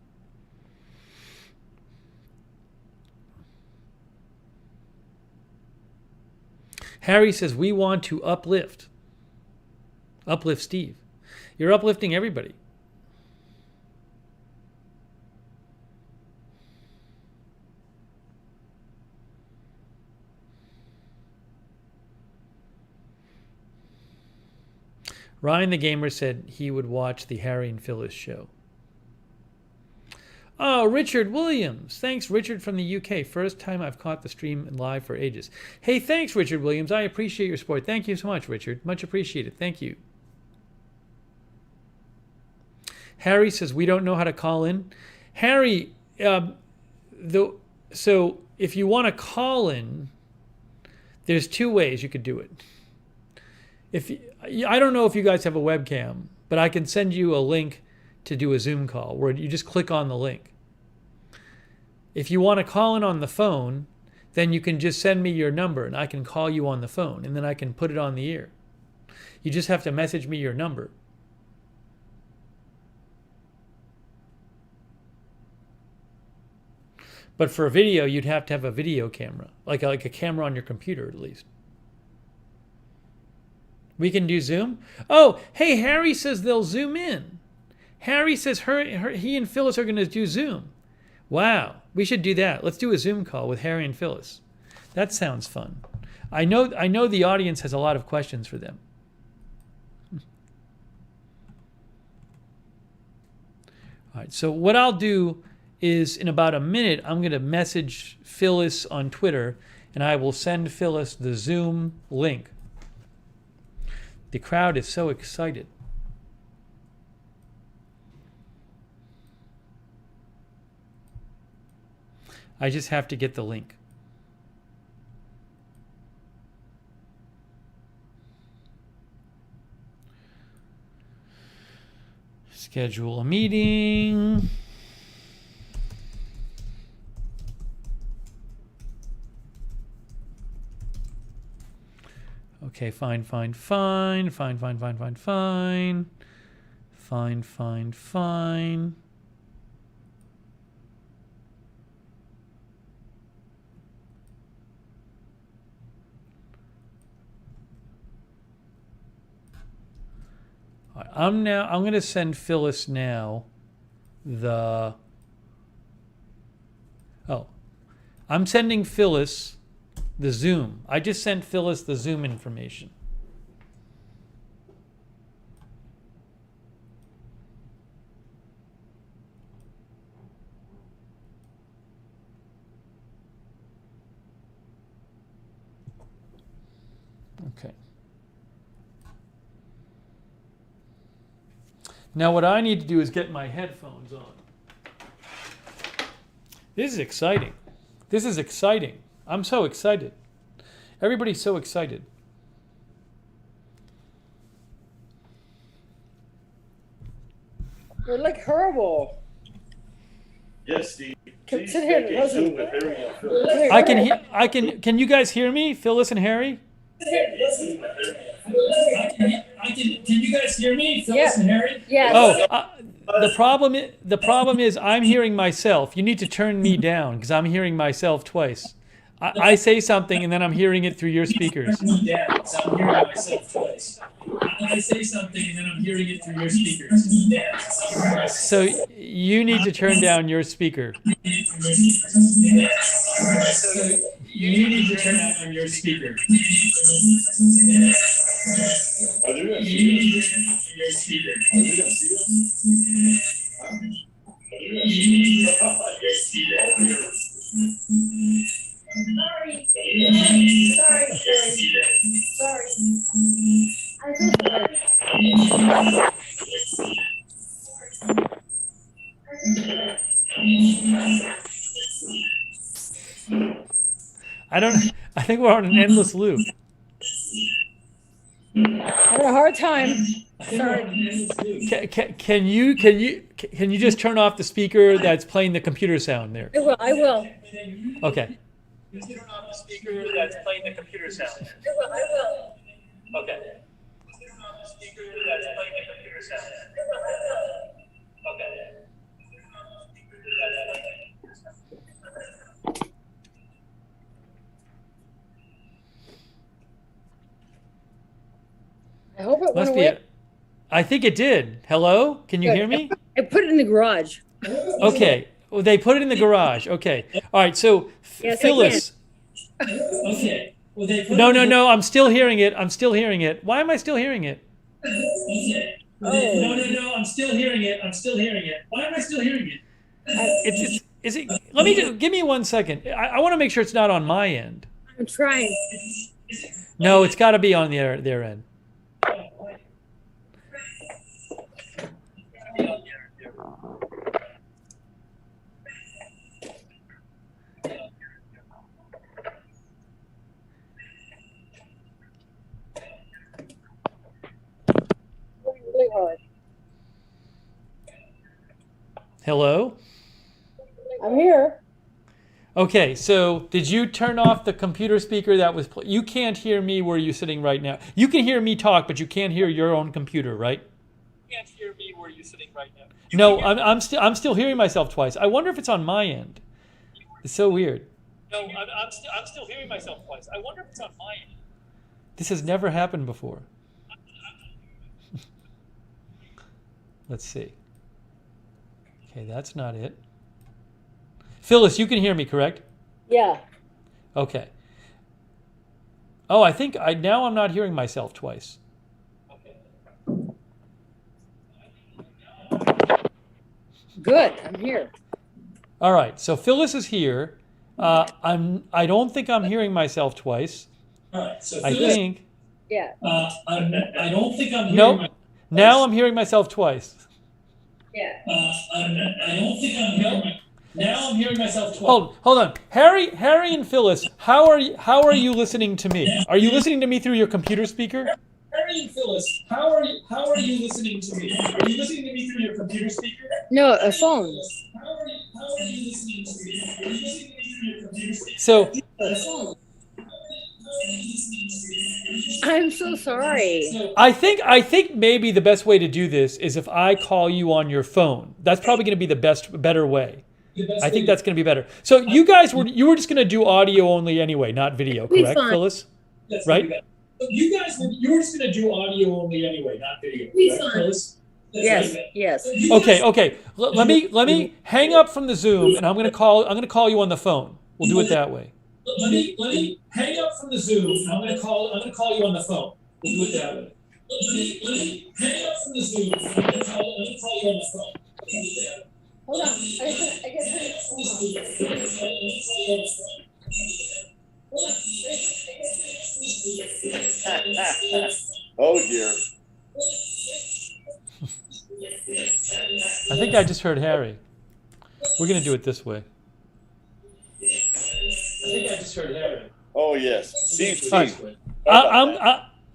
Harry says, we want to uplift. Uplift Steve. You're uplifting everybody. Ryan the Gamer said he would watch the Harry and Phyllis show. Oh, Richard Williams. Thanks, Richard from the UK. First time I've caught the stream live for ages. Hey, thanks, Richard Williams. I appreciate your support. Thank you so much, Richard. Much appreciated. Thank you. Harry says, we don't know how to call in. Harry, so if you want to call in, there's two ways you could do it. I don't know if you guys have a webcam, but I can send you a link to do a Zoom call where you just click on the link. If you want to call in on the phone, then you can just send me your number and I can call you on the phone and then I can put it on the air. You just have to message me your number. But for a video, you'd have to have a video camera, like a camera on your computer at least. We can do Zoom? Oh, hey, Harry says they'll Zoom in. Harry says he and Phyllis are going to do Zoom. Wow, we should do that. Let's do a Zoom call with Harry and Phyllis. That sounds fun. I know the audience has a lot of questions for them. All right, so what I'll do is in about a minute, I'm going to message Phyllis on Twitter, and I will send Phyllis the Zoom link. The crowd is so excited. I just have to get the link. Schedule a meeting. Okay, fine. I'm going to send Phyllis now the Oh, I'm sending Phyllis the Zoom. I just sent Phyllis the Zoom information. Okay. Now what I need to do is get my headphones on. This is exciting. This is exciting. I'm so excited. Everybody's so excited. You're like horrible. Yes, Steve. Sit here. Listen. Can you guys hear me? Phyllis and Harry? Can you guys hear me? Phyllis and Harry? Yes. Oh, the problem is I'm hearing myself. You need to turn me down because I'm hearing myself twice. I say something and then I'm hearing it through your speakers. I'm hearing myself twice. I say something and then I'm hearing it through your speakers. So you need to turn down your speaker. You need to turn down your speaker. Sorry. I think we're on an endless loop. I had a hard time. Sorry. Can you just turn off the speaker that's playing the computer sound there? I will. Okay. Turn off the speaker that's playing the computer sound. I will. Okay. Turn off the speaker that's playing the computer sound. Okay. I hope it went Must be. away. I think it did. Hello? Can you hear me? I put it in the garage. Okay. Well, they put it in the garage. Okay. All right. So Yes, Phyllis. Okay. Well, they put No. I'm still hearing it. I'm still hearing it. Why am I still hearing it? Okay. Oh. No. I'm still hearing it. Why am I still hearing it? Is it? Let me just give me 1 second. I want to make sure it's not on my end. I'm trying. No, it's got to be on their end. Really hard. Hello? I'm here. Okay, so did you turn off the computer speaker that was you can't hear me where you're sitting right now. You can hear me talk, but you can't hear your own computer, right? You can't hear me where you're sitting right now. No, I'm still hearing myself twice. I wonder if it's on my end. It's so weird. No, I'm still hearing myself twice. I wonder if it's on my end. This has never happened before. Let's see. Okay, that's not it. Phyllis, you can hear me, correct? Yeah. Okay. Oh, I think now I'm not hearing myself twice. Good. I'm here. All right, so Phyllis is here. I don't think I'm hearing myself twice. All right. So I think. Yeah. I don't think I'm hearing. Nope. Now I'm hearing myself twice. Yeah. I don't think I'm hearing. Now I'm hearing myself twice. Hold on. Harry and Phyllis, how are you listening to me? Are you listening to me through your computer speaker? Harry and Phyllis, how are you listening to me? Are you listening to me through your computer speaker? No, a phone. How are you listening to me? Are you listening to me through your computer speaker? So A phone. I'm so sorry. I think maybe the best way to do this is if I call you on your phone. That's probably going to be the better way. I think that's going to be better. So you guys were just going to do audio only anyway, not video, correct, fine. Phyllis? That's Right? You were just going to do audio only anyway, not video. Be correct, fine. Phyllis? Yes, yes. Okay. Let me hang up from the Zoom, and I'm gonna call you on the phone. We'll do it that way. Let me hang up from the Zoom. I'm gonna call you on the phone. We'll do it that way. Let me hang up from the Zoom. I'm gonna call you on the phone. We'll do it that way. Hold on. I guess. Oh dear. I think I just heard Harry. We're gonna do it this way. I think I just heard Harry. Oh yes. Steve. All right.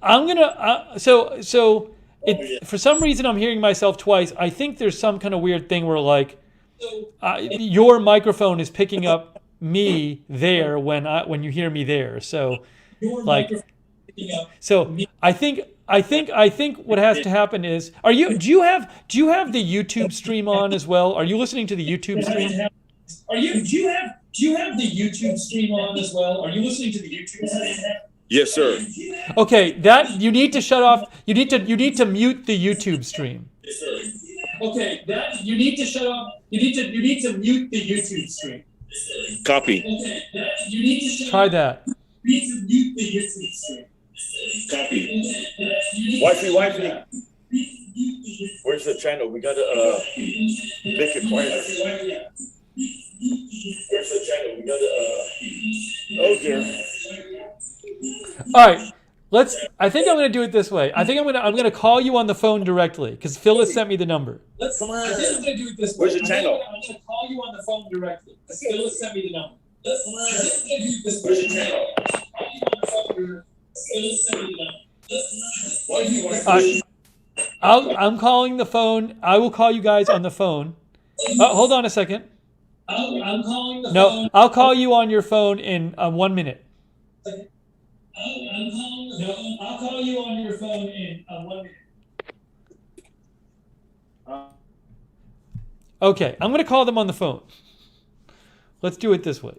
I'm gonna. So it for some reason I'm hearing myself twice. I think there's some kind of weird thing where like your microphone is picking up me there when you hear me there. So like so I think what has to happen is do you have the YouTube stream on as well? Are you listening to the YouTube stream? Do you have the YouTube stream on as well? Are you listening to the YouTube stream? Yes, sir. Okay, that you need to shut off. You need to mute the YouTube stream. Okay, that you need to shut off. You need to mute the YouTube stream. Copy. Okay, that you need to shut Try that. You need to mute the YouTube stream. Copy. Okay, Wifey. Where's the channel? We gotta make it quieter. Where's the channel? We gotta oh dear. All right, I think I'm gonna do it this way. I think I'm gonna call you on the phone directly because Phyllis sent me the number. Come on. I think I'm gonna do it this way. Where's the channel? I'm gonna call you on the phone directly. Phyllis sent me the number. Come on. I think I'm gonna do it this way. Where's the channel? Call you on the phone directly. Phyllis sent me the number. I'm calling the phone. I will call you guys on the phone. Hold on a second. I'm calling the phone. No, I'll call you on your phone in 1 minute. I'll call you on your phone in 1 minute. Okay, I'm gonna call them on the phone. Let's do it this way.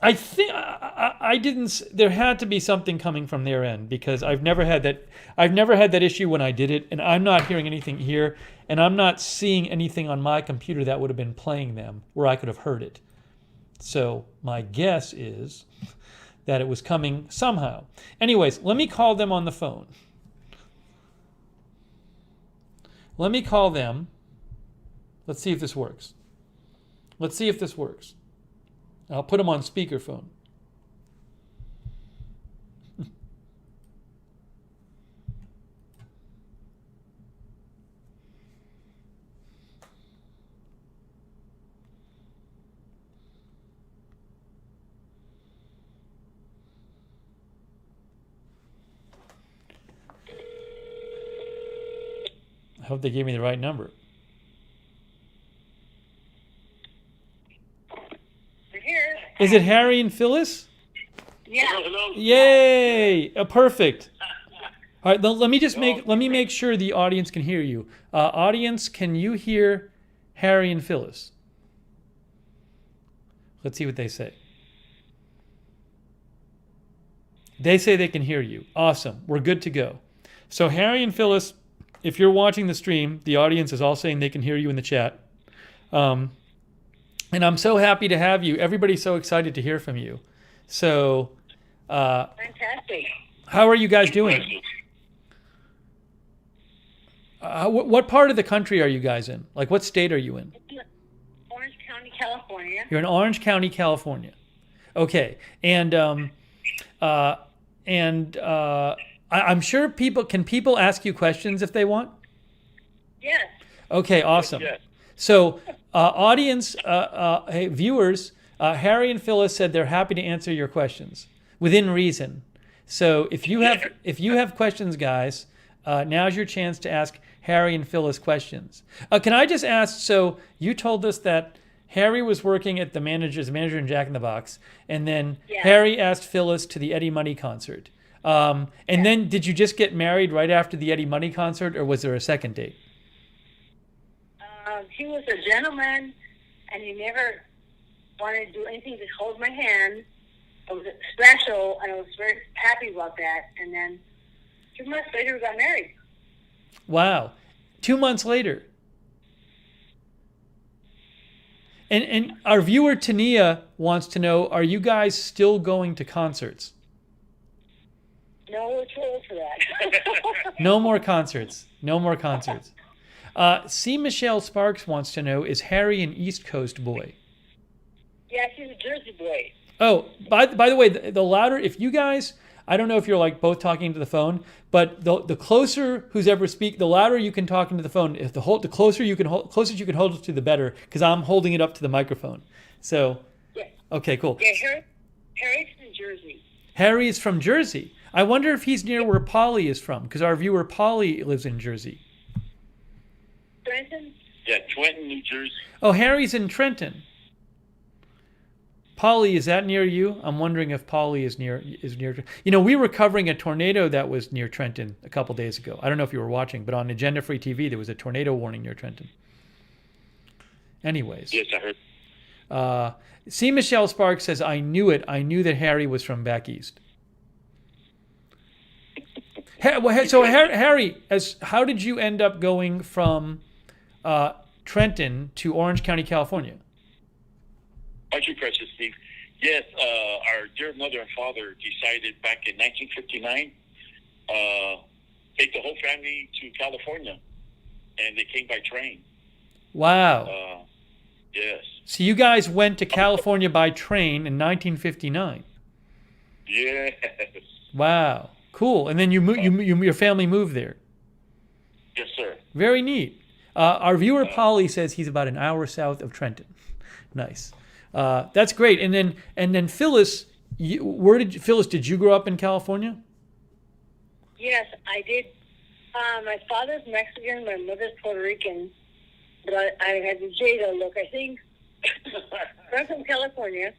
I think I didn't. There had to be something coming from their end because I've never had that issue when I did it, and I'm not hearing anything here, and I'm not seeing anything on my computer that would have been playing them where I could have heard it. So my guess is that it was coming somehow. Anyways, let me call them on the phone. Let me call them. Let's see if this works. I'll put them on speakerphone. I hope they gave me the right number. Here. Is it Harry and Phyllis? Yeah. Yay! Perfect. All right, let me make sure the audience can hear you. Audience, can you hear Harry and Phyllis? Let's see what they say. They say they can hear you. Awesome. We're good to go. So Harry and Phyllis, if you're watching the stream, the audience is all saying they can hear you in the chat. And I'm so happy to have you. Everybody's so excited to hear from you. So, Fantastic. how are you guys doing? What part of the country are you guys in? Like, what state are you in? Orange County, California. You're in Orange County, California. Okay, and I'm sure people ask you questions if they want. Yes. Okay, awesome. Yes. So, audience, hey, viewers, Harry and Phyllis said they're happy to answer your questions within reason. So, if you have questions, guys, now's your chance to ask Harry and Phyllis questions. Can I just ask? So, you told us that Harry was working at the manager in Jack in the Box, and then Harry asked Phyllis to the Eddie Money concert. Then, did you just get married right after the Eddie Money concert, or was there a second date? He was a gentleman, and he never wanted to do anything to hold my hand. It was special, and I was very happy about that. And then 2 months later, we got married. Wow. 2 months later. And our viewer Tania wants to know, are you guys still going to concerts? No, we're too old for that. No more concerts. No more concerts. C. Michelle Sparks wants to know, is Harry an East Coast boy? Yeah, she's a Jersey boy. Oh, by the way, the louder, if you guys, I don't know if you're like both talking to the phone, but the closer who's ever speak, the louder you can talk into the phone. If the closer you can hold, closest you can hold it to, the better, because I'm holding it up to the microphone. So, Yeah. okay, cool. Yeah, Harry's from Jersey. Harry is from Jersey. I wonder if he's near where Polly is from, because our viewer Polly lives in Jersey. Trenton? Yeah, Trenton, New Jersey. Oh, Harry's in Trenton. Polly, is that near you? I'm wondering if Polly is near. You know, we were covering a tornado that was near Trenton a couple days ago. I don't know if you were watching, but on Agenda Free TV there was a tornado warning near Trenton. Anyways. Yes, I heard. C. Michelle Sparks says, I knew it. I knew that Harry was from back east. So Harry, how did you end up going from Trenton to Orange County, California? Aren't you precious, Steve? Yes, our dear mother and father decided back in 1959 take the whole family to California, and they came by train. Wow. Yes. So you guys went to California by train in 1959. Yes. Wow. Cool. And then your family moved there. Yes, sir. Very neat. Our viewer Polly says he's about an hour south of Trenton. Nice. That's great. And then Phyllis, Phyllis, did you grow up in California? Yes, I did. My father's Mexican, my mother's Puerto Rican, but I had the Jada look, I think. I'm from California.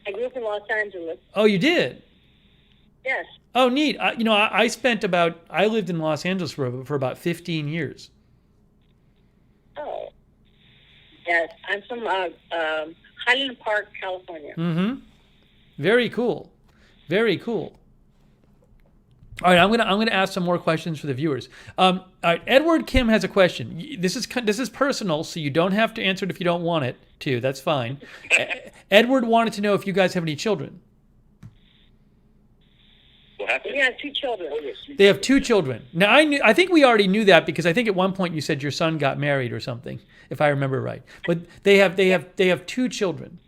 I grew up in Los Angeles. Oh, you did? Yes. Oh, neat. I lived in Los Angeles for about 15 years. Oh. Yes, I'm from Highland Park, California. Mm-hmm. Very cool. Very cool. All right, I'm gonna ask some more questions for the viewers. All right, Edward Kim has a question. This is personal, so you don't have to answer it if you don't want it to. That's fine. Edward wanted to know if you guys have any children. What happened? We have 2 children. They have 2 children. Now I think we already knew that because I think at one point you said your son got married or something, if I remember right. But they have 2 children.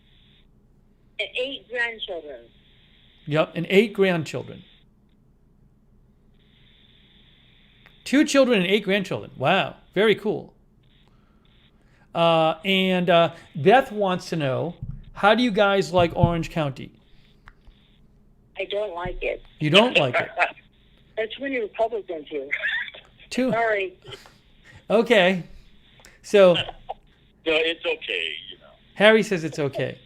And 8 grandchildren. Yep, and 8 grandchildren. 2 children and 8 grandchildren. Wow, very cool. And Beth wants to know, how do you guys like Orange County? I don't like it. You don't like it? There's too many Republicans here. Two. Sorry. Okay. So No, it's okay, you know. Harry says it's okay.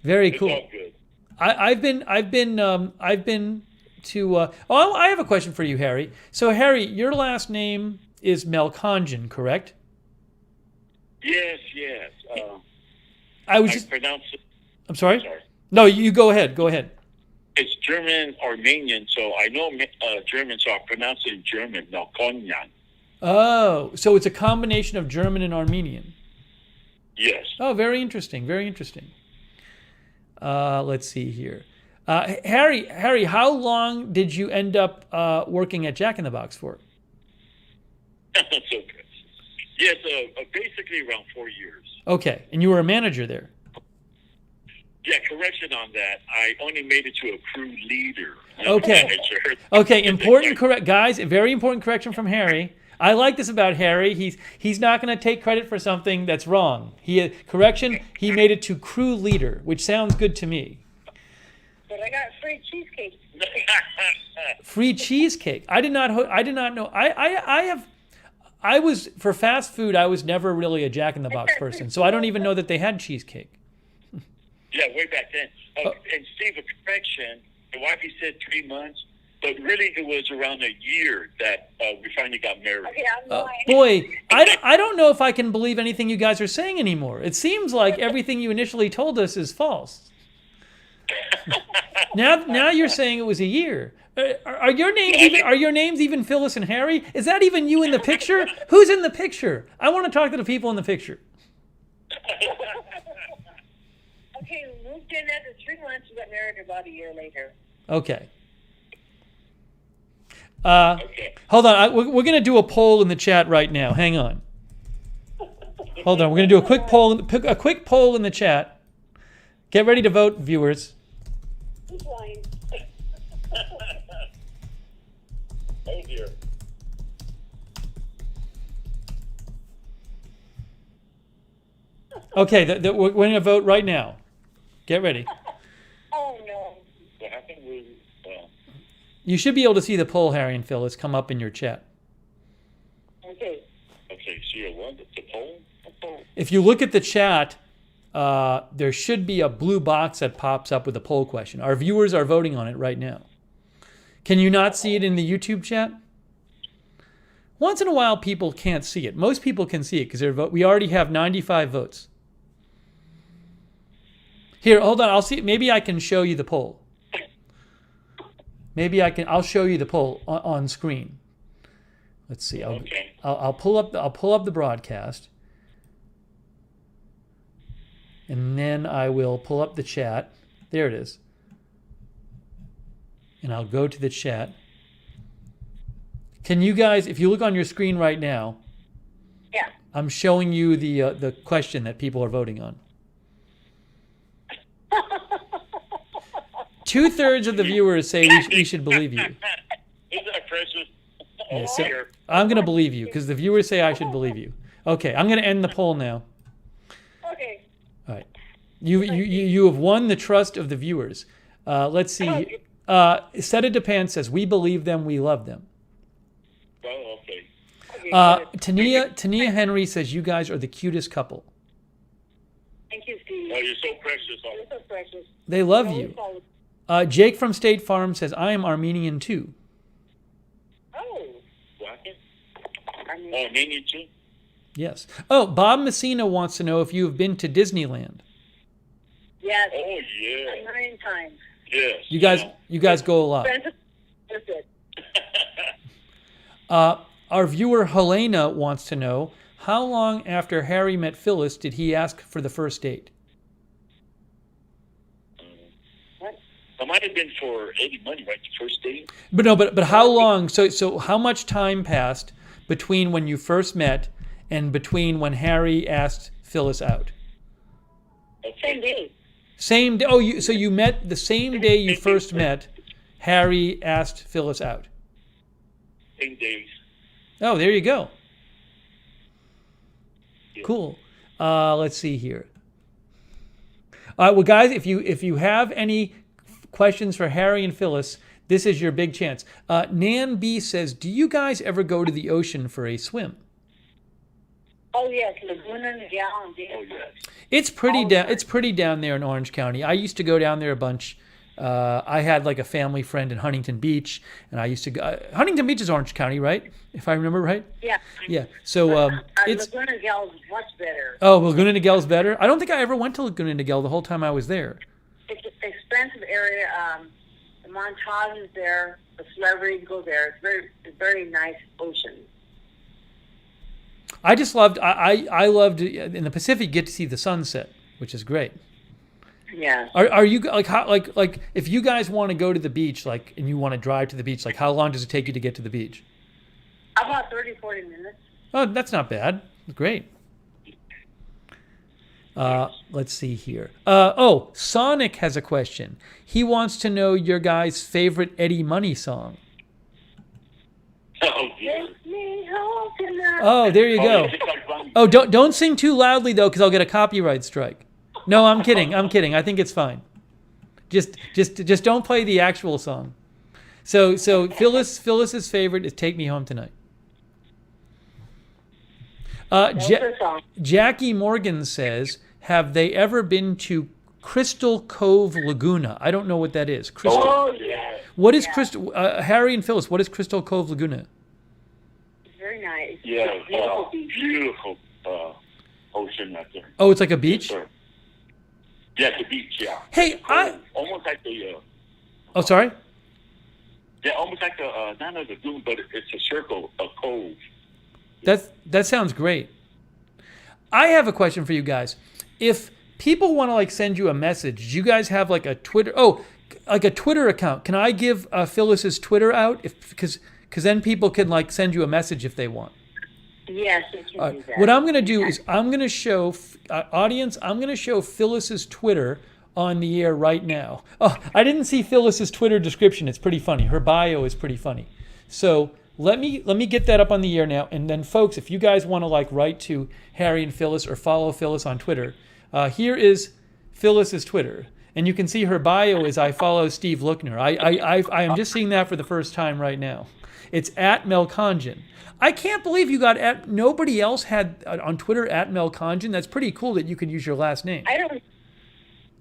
Very cool. It's all good. I've been to. Oh, I have a question for you, Harry. So Harry, your last name is Melkonjian, correct? Yes. I pronounce it. I'm sorry. Sorry. No, you go ahead. Go ahead. It's German Armenian, so I know German, so I pronounce it in German, Melkonyan. Oh, so it's a combination of German and Armenian. Yes. Oh, very interesting. Very interesting. Let's see here. Harry, how long did you end up working at Jack in the Box for? That's okay. Yes, basically around 4 years. Okay, and you were a manager there. Yeah, correction on that. I only made it to a crew leader. Okay. Manager. Okay, important correct guys, a very important correction from Harry. I like this about Harry. He's not going to take credit for something that's wrong. He made it to crew leader, which sounds good to me. But I got free cheesecake. Free cheesecake. I did not know. I was for fast food. I was never really a Jack in the Box person, so I don't even know that they had cheesecake. Yeah, way back then. And Steve, a correction. The wife said 3 months, but really it was around a year that we finally got married. Okay, I'm lying. Boy, I don't know if I can believe anything you guys are saying anymore. It seems like everything you initially told us is false. Now you're saying it was a year. Are your names even Phyllis and Harry? Is that even you in the picture? Who's in the picture? I want to talk to the people in the picture. Okay, we moved in after 3 months. We got married about a year later. Okay. Okay. Hold on. We're going to do a poll in the chat right now. Hang on. Hold on. We're going to do a quick poll. A quick poll in the chat. Get ready to vote, viewers. Who's lying? Oh dear. Okay. We're going to vote right now. Get ready. Oh, no. What happened was, You should be able to see the poll, Harry and Phyllis, come up in your chat. Okay. okay, so you won the poll? If you look at the chat, there should be a blue box that pops up with a poll question. Our viewers are voting on it right now. Can you not see it in the YouTube chat? Once in a while, people can't see it. Most people can see it because we already have 95 votes. Here, hold on. I'll see. Maybe I can show you the poll. I'll show you the poll on screen. Let's see. I'll pull up the broadcast, and then I will pull up the chat. There it is. And I'll go to the chat. Can you guys, if you look on your screen right now, Yeah. I'm showing you the question that people are voting on. 2/3 of the viewers say we should believe you. Isn't that precious? Yeah, so I'm going to believe you because the viewers say I should believe you. Okay, I'm going to end the poll now. Okay. All right. You have won the trust of the viewers. Let's see. Seta DePan says, we believe them, we love them. Oh, okay. Tania Henry says, you guys are the cutest couple. Thank you, Steve. Oh, you're so precious. You're so precious. They love you. Jake from State Farm says, I am Armenian too. Oh. What? Armenian too? Yes. Oh, Bob Messina wants to know if you have been to Disneyland. Yes. Oh, yeah. 9 times. Yes. You guys go a lot. That's it. Our viewer Helena wants to know, how long after Harry met Phyllis did he ask for the first date? It might have been for Eddie Money, right? The first date. But how long? So how much time passed between when you first met and between when Harry asked Phyllis out? Same day. Same day. Oh, so you met the same day you first met. Harry asked Phyllis out. Same days. Oh, there you go. Yeah. Cool. Let's see here. Well, guys, if you have any questions for Harry and Phyllis, this is your big chance. Nan B says, do you guys ever go to the ocean for a swim? Oh, yes. Laguna Niguel. Oh, yes. It's pretty down there in Orange County. I used to go down there a bunch. I had like a family friend in Huntington Beach, and I used to go. Huntington Beach is Orange County, right? If I remember right. Yeah. Yeah. So it's Laguna Niguel is much better. Oh, Laguna Niguel's better. I don't think I ever went to Laguna Niguel the whole time I was there. It's an expensive area. The Montage is there. The celebrities go there. It's very nice ocean. I just loved. I loved in the Pacific. You get to see the sunset, which is great. Yeah. Are you like if you guys want to go to the beach and you want to drive to the beach, how long does it take you to get to the beach? About 30-40 minutes. Oh, that's not bad. Great. Let's see here. Sonic has a question. He wants to know your guys' favorite Eddie Money song. Oh, dear. Oh, there you go. Oh, don't sing too loudly though, because I'll get a copyright strike. No, I'm kidding. I think it's fine. Just don't play the actual song. So Phyllis's favorite is "Take Me Home Tonight." Jackie Morgan says, "Have they ever been to Crystal Cove Laguna?" I don't know what that is. Oh, yeah. What is Crystal? Harry and Phyllis, what is Crystal Cove Laguna? It's very nice. Yeah, beautiful ocean out there. Oh, it's like a beach? Yes, Yeah, at the beach. Yeah. Hey, almost like the. Oh, sorry. Yeah, almost like a not a lagoon, but it's a circle, a cove. That sounds great. I have a question for you guys. If people want to like send you a message, do you guys have like a Twitter? Oh, like a Twitter account. Can I give Phyllis's Twitter out? Because then people can like send you a message if they want. Yes, you can do that. What I'm going to do is I'm going to show audience. I'm going to show Phyllis's Twitter on the air right now. Oh, I didn't see Phyllis's Twitter description. It's pretty funny. Her bio is pretty funny. So let me get that up on the air now. And then, folks, if you guys want to like write to Harry and Phyllis or follow Phyllis on Twitter, here is Phyllis's Twitter. And you can see her bio is I follow Steve Lookner. I am just seeing that for the first time right now. It's at Melcongen. I can't believe you got at. Nobody else had on Twitter at Melcongen. That's pretty cool that you can use your last name. I don't.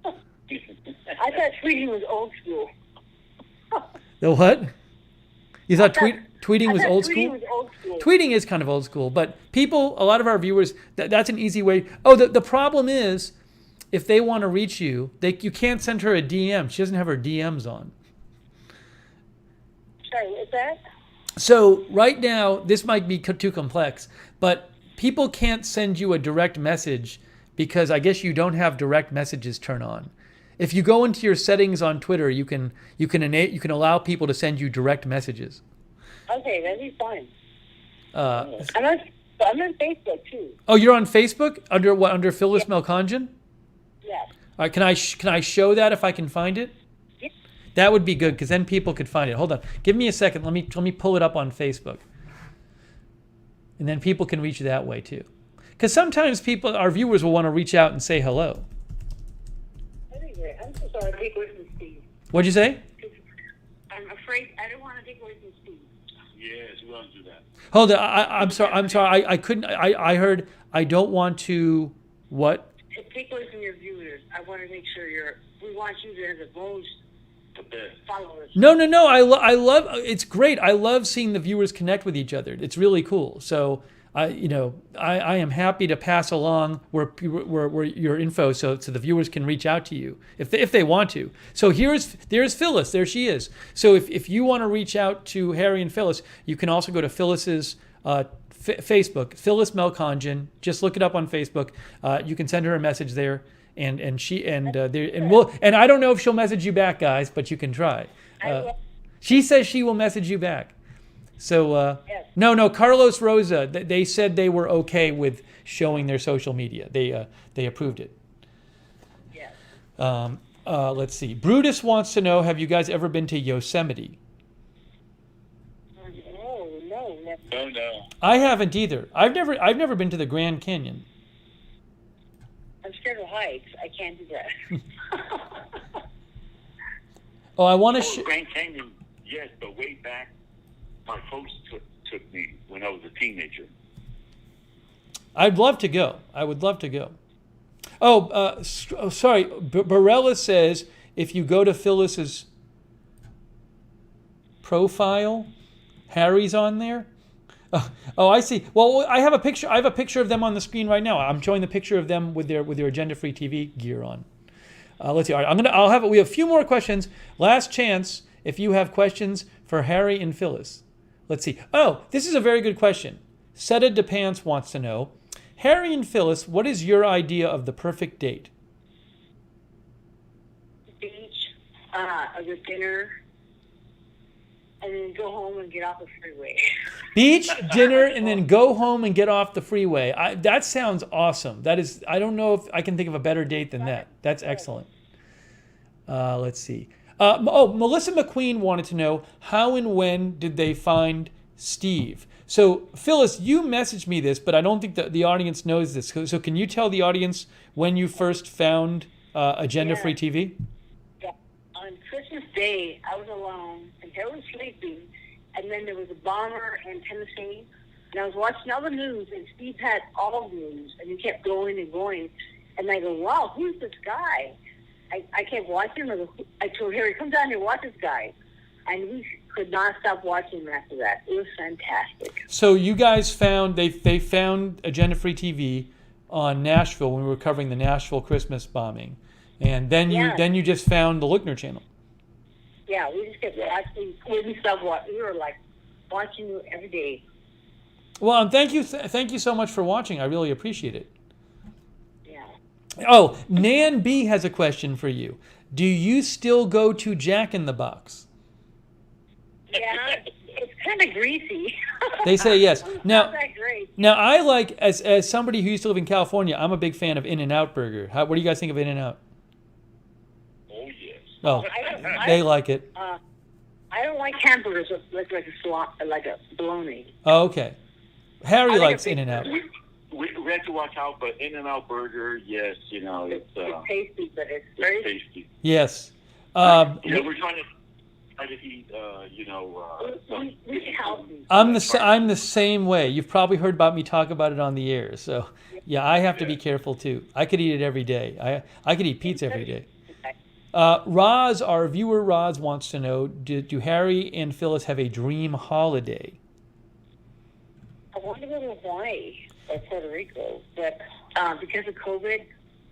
I thought tweeting was old school. The what? You thought tweeting was old Tweeting school? was old school. Tweeting is kind of old school, but people, a lot of our viewers, that's an easy way. Oh, the problem is, if they want to reach you, you can't send her a DM. She doesn't have her DMs on. Sorry, what's that? So right now, this might be too complex, but people can't send you a direct message because I guess you don't have direct messages turned on. If you go into your settings on Twitter, you can allow people to send you direct messages. Okay, that'd be fine. I'm on Facebook too. Oh, you're on Facebook under what? Under Phyllis Melcongen? Yes. All right, can I show that if I can find it? Yes. That would be good because then people could find it. Hold on, give me a second. Let me pull it up on Facebook, and then people can reach you that way too. Because sometimes our viewers will want to reach out and say hello. That'd be great. I'm so sorry to take away from Steve. What'd you say? I'm afraid I don't want to take away from Steve. Yes, we want to do that. Hold on, I'm sorry. I couldn't. I heard. I don't want to. What? To take away from your viewers, I want to make sure we want you to have the most followers. No. I love. It's great. I love seeing the viewers connect with each other. It's really cool. So I am happy to pass along where your info so the viewers can reach out to you if they want to. So there's Phyllis. There she is. So if you want to reach out to Harry and Phyllis, you can also go to Phyllis's Facebook, Phyllis Melcongen. Just look it up on Facebook. You can send her a message there, and I don't know if she'll message you back, guys, but you can try. She says she will message you back. So Yes. no, Carlos Rosa. They said they were okay with showing their social media. They approved it. Yes. Let's see. Brutus wants to know: have you guys ever been to Yosemite? No, never. No. I haven't either. I've never been to the Grand Canyon. I'm scared of heights. I can't do that. Oh, I want to. Grand Canyon, yes, but way back, my folks took me when I was a teenager. I'd love to go. I would love to go. Oh, sorry. Barella says if you go to Phyllis's profile, Harry's on there. Oh, I see. Well, I have a picture. I have a picture of them on the screen right now. I'm showing the picture of them with their agenda-free TV gear on. Let's see. All right, we have a few more questions. Last chance if you have questions for Harry and Phyllis. Let's see. Oh, this is a very good question. Seta DePants wants to know, Harry and Phyllis, what is your idea of the perfect date? Beach, a good dinner, and then go home and get off the freeway. Beach, dinner, and then go home and get off the freeway. That sounds awesome. That is, I don't know if I can think of a better date than that. That's excellent. Let's see. Melissa McQueen wanted to know, how and when did they find Steve? So, Phyllis, you messaged me this, but I don't think the audience knows this. So can you tell the audience when you first found agenda-free TV? Yeah. On Christmas Day, I was alone, and Harry was sleeping, and then there was a bomber in Tennessee, and I was watching all the news, and Steve had all the news, and he kept going and going, and I go, wow, who's this guy? I kept watching him. I told Harry, come down here, watch this guy. And we could not stop watching him after that. It was fantastic. So you guys found, they found agenda-free TV on Nashville when we were covering the Nashville Christmas bombing. And then you just found the Lookner channel. Yeah, we just kept watching. We stopped watching. We were like watching you every day. Well, and thank you so much for watching. I really appreciate it. Yeah. Oh, Nan B has a question for you. Do you still go to Jack in the Box? Yeah, it's kind of greasy. They say yes. Now, Not that great. now I like as somebody who used to live in California, I'm a big fan of In-N-Out Burger. What do you guys think of In-N-Out? Oh yes. Oh, I they like it. I don't like hamburgers like a bologna. Oh, okay. Harry I like likes a big- In-N-Out. We have to watch out, but In-N-Out Burger, yes, it's It's tasty, but it's very. tasty. Yes. We're trying to eat, We healthy. I'm the same way. You've probably heard about me talk about it on the air. So, yeah, I have to be careful too. I could eat it every day. I could eat pizza every day. Roz, our viewer Roz wants to know: Do Harry and Phyllis have a dream holiday? I want to go to Hawaii or Puerto Rico, but because of COVID,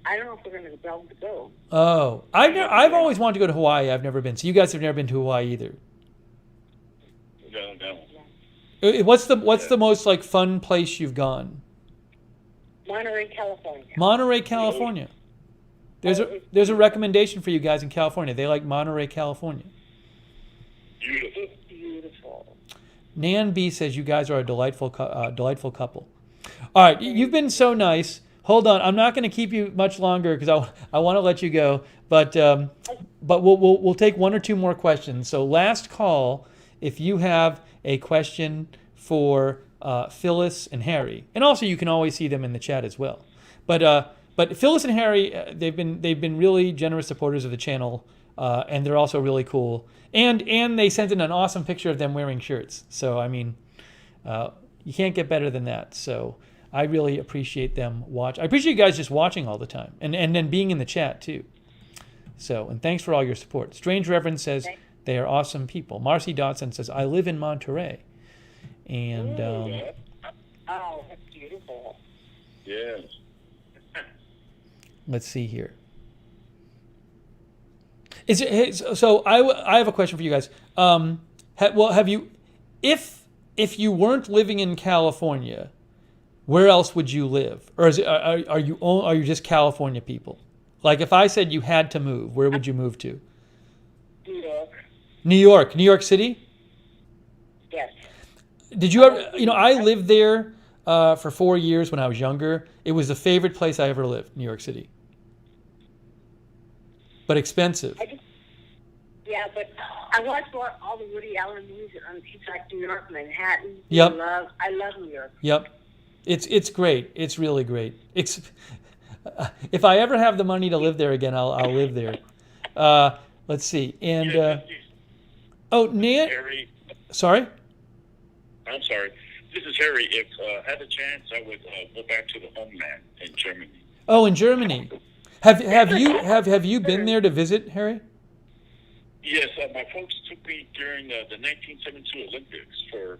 I don't know if we're going to be able to go. Oh, I've always wanted to go to Hawaii. I've never been. So you guys have never been to Hawaii either. No. What's the most like fun place you've gone? Monterey, California. Monterey, California. There's a recommendation for you guys in California. They like Monterey, California. Beautiful. It's beautiful. Nan B says you guys are a delightful couple. All right, you've been so nice. Hold on, I'm not going to keep you much longer because I want to let you go. But we'll take one or two more questions. So last call, if you have a question for Phyllis and Harry, and also you can always see them in the chat as well. But Phyllis and Harry, they've been really generous supporters of the channel, and they're also really cool. And they sent in an awesome picture of them wearing shirts. So I mean, you can't get better than that. So I really appreciate them I appreciate you guys just watching all the time, and then being in the chat too. So, and thanks for all your support. Strange Reverend says they are awesome people. Marcy Dotson says I live in Monterey, and Oh, that's beautiful. Yes. let's see here. So I have a question for you guys. Have you, if you weren't living in California, where else would you live? Or are you just California people? Like if I said you had to move, where would you move to? New York. New York City? Yes. Did you ever, I lived there for 4 years when I was younger. It was the favorite place I ever lived, New York City. But expensive. Yeah, but I watched all the Woody Allen movies on like New York, Manhattan. Yep. I love New York. Yep. It's great. It's really great. If I ever have the money to live there again, I'll live there. Let's see. And Nan. Harry. Sorry. I'm sorry. This is Harry. If I had a chance, I would go back to the homeland in Germany. Oh, in Germany. Have you been there to visit, Harry? Yes, my folks took me during the 1972 Olympics for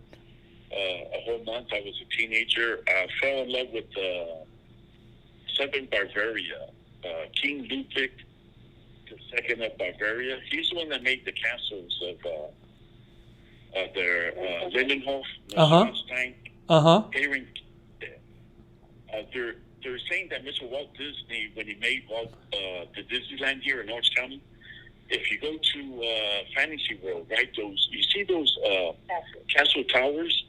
a whole month. I was a teenager. I fell in love with Southern Bavaria. King Ludwig II of Bavaria. He's the one that made the castles of their Lindenhof, Neuschwanstein, Herring. They're saying that Mr. Walt Disney, when he made the Disneyland here in Orange County, if you go to Fantasy World, right, you see those castle towers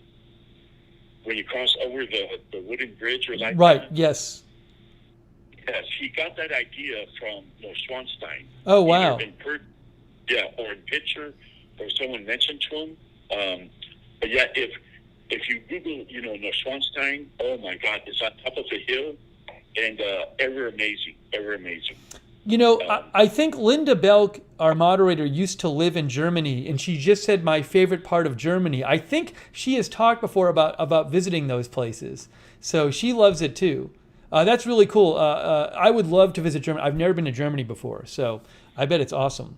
when you cross over the wooden bridge or like right, that? yes. Yes, he got that idea from Neuschwanstein. Oh, wow. Either or in picture, or someone mentioned to him. But yeah, if you Google, Neuschwanstein, oh my God, it's on top of a hill, and ever amazing. I think Linda Belk, our moderator, used to live in Germany, and she just said my favorite part of Germany. I think she has talked before about visiting those places, so she loves it too. That's really cool. I would love to visit Germany. I've never been to Germany before, so I bet it's awesome.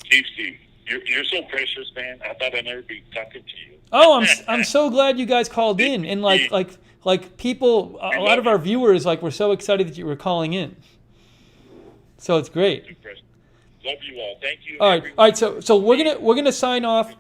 Steve, you're so precious, man. I thought I'd never be talking to you. Oh, I'm so glad you guys called in, and like people, a lot of our viewers were so excited that you were calling in. So it's great. Too precious. Love you all. Thank you. All right, everyone. all right. So we're gonna sign off.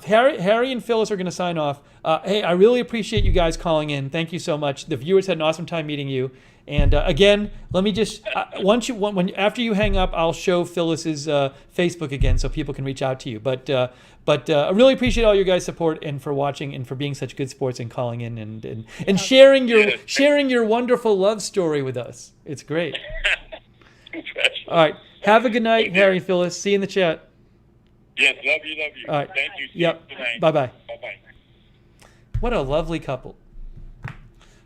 Harry and Phyllis are gonna sign off. Hey, I really appreciate you guys calling in. Thank you so much. The viewers had an awesome time meeting you. And again, let me just after you hang up, I'll show Phyllis's Facebook again so people can reach out to you. But I really appreciate all your guys' support and for watching and for being such good sports and calling in and sharing your wonderful love story with us. It's great. Too precious. All right. Have a good night, Harry and Phyllis. See you in the chat. Yes, love you. All right. Thank you. See Yep. you tonight. Bye-bye. Bye-bye. What a lovely couple.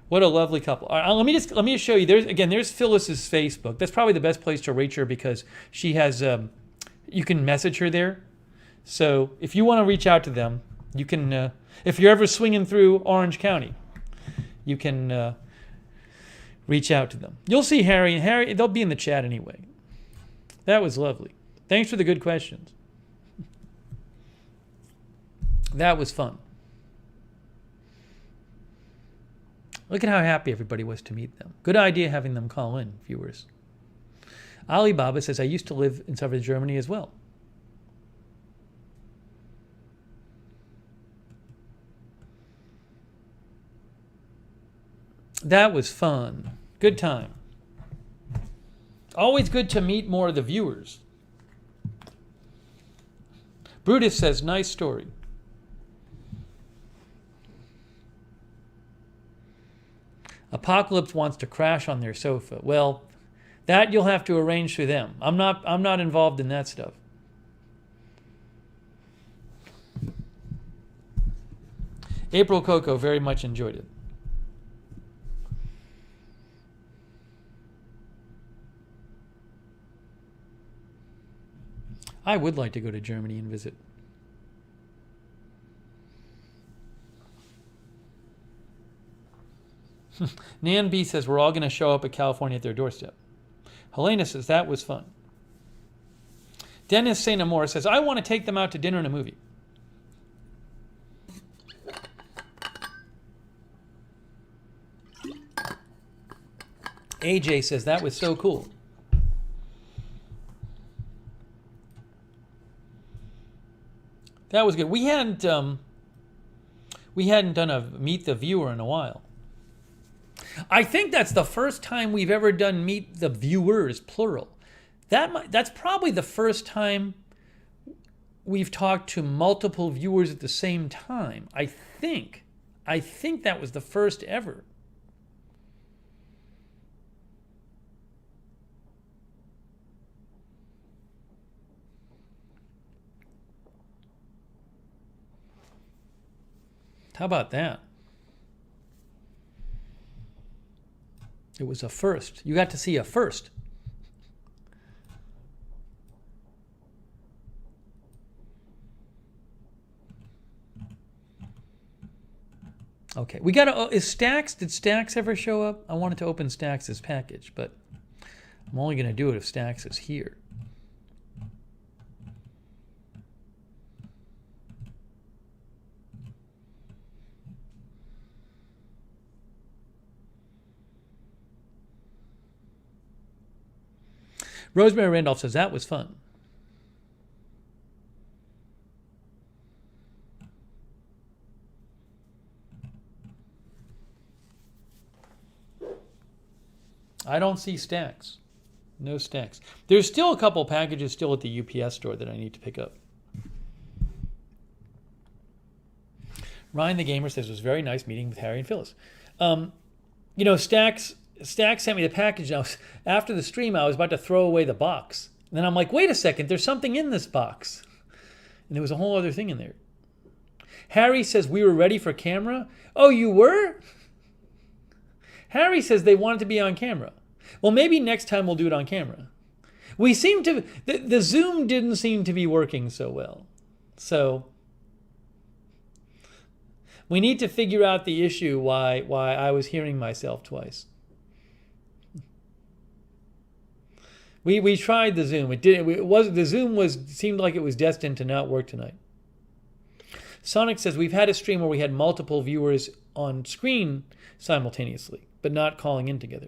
What a lovely couple. All right, let me just show you. There's Phyllis's Facebook. That's probably the best place to reach her because she has you can message her there. So if you want to reach out to them, you can. If you're ever swinging through Orange County, you can reach out to them. You'll see Harry and Harry. They'll be in the chat anyway. That was lovely. Thanks for the good questions. That was fun. Look at how happy everybody was to meet them. Good idea having them call in, viewers. Alibaba says, I used to live in southern Germany as well. That was fun. Good time. Always good to meet more of the viewers. Brutus says, nice story. Apocalypse wants to crash on their sofa. Well, that you'll have to arrange for them. I'm not involved in that stuff. April Coco very much enjoyed it. I would like to go to Germany and visit. Nan B says, we're all going to show up at California at their doorstep. Helena says, that was fun. Dennis St. Amour says, I want to take them out to dinner and a movie. AJ says, that was so cool. That was good. We hadn't done a Meet the Viewer in a while. I think that's the first time we've ever done Meet the Viewers, plural. That's probably the first time we've talked to multiple viewers at the same time. I think that was the first ever. How about that? It was a first. You got to see a first. Okay, we got to. Is Stacks? Did Stacks ever show up? I wanted to open Stacks' package, but I'm only going to do it if Stacks is here. Rosemary Randolph says, that was fun. I don't see Stacks. No Stacks. There's still a couple packages still at the UPS store that I need to pick up. Ryan the Gamer says, it was very nice meeting with Harry and Phyllis. Stacks sent me the package. Now, after the stream, I was about to throw away the box. And then I'm like, wait a second, there's something in this box. And there was a whole other thing in there. Harry says, we were ready for camera. Oh, you were? Harry says they wanted to be on camera. Well, maybe next time we'll do it on camera. We seem to, the Zoom didn't seem to be working so well. So we need to figure out the issue why I was hearing myself twice. We tried the Zoom. The Zoom seemed like it was destined to not work tonight. Sonic says we've had a stream where we had multiple viewers on screen simultaneously, but not calling in together.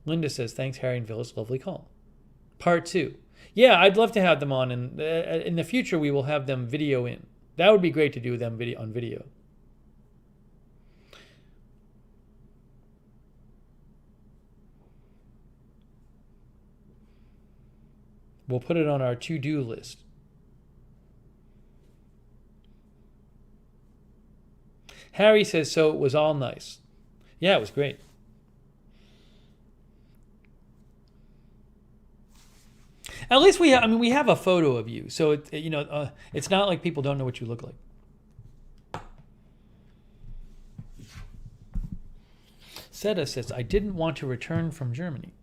Linda says, thanks, Harry and Phyllis. Lovely call. Part 2. Yeah, I'd love to have them on, and in the future we will have them video in. That would be great to do them on video. We'll put it on our to-do list. Harry says, so it was all nice. Yeah, it was great. At least we have a photo of you, so it's not like people don't know what you look like. Seta says, I didn't want to return from Germany.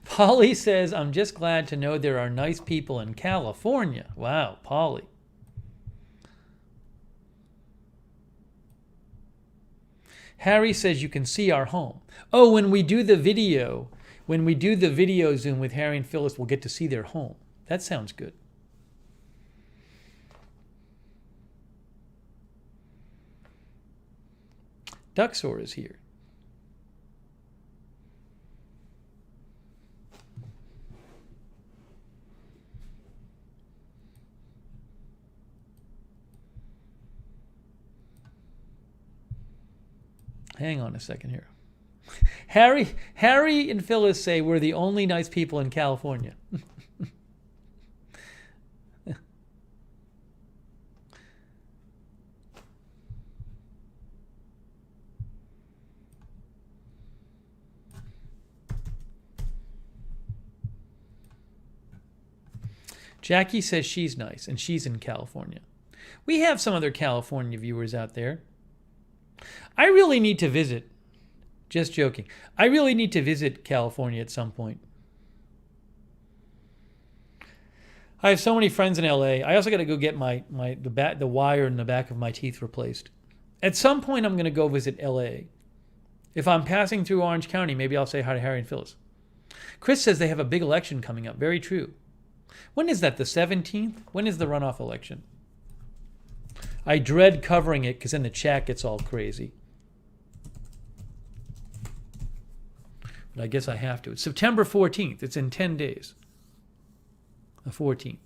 Polly says, I'm just glad to know there are nice people in California. Wow, Polly. Harry says you can see our home. Oh, when we do the video Zoom with Harry and Phyllis, we'll get to see their home. That sounds good. Duxor is here. Hang on a second here. Harry and Phyllis say we're the only nice people in California. Jackie says she's nice, and she's in California. We have some other California viewers out there. I really need to visit. Just joking. I really need to visit California at some point. I have so many friends in LA. I also got to go get the wire in the back of my teeth replaced. At some point, I'm going to go visit LA. If I'm passing through Orange County, maybe I'll say hi to Harry and Phyllis. Chris says they have a big election coming up. Very true. When is that? The 17th? When is the runoff election? I dread covering it because then the chat gets all crazy. But I guess I have to. It's September 14th. It's in 10 days. The 14th.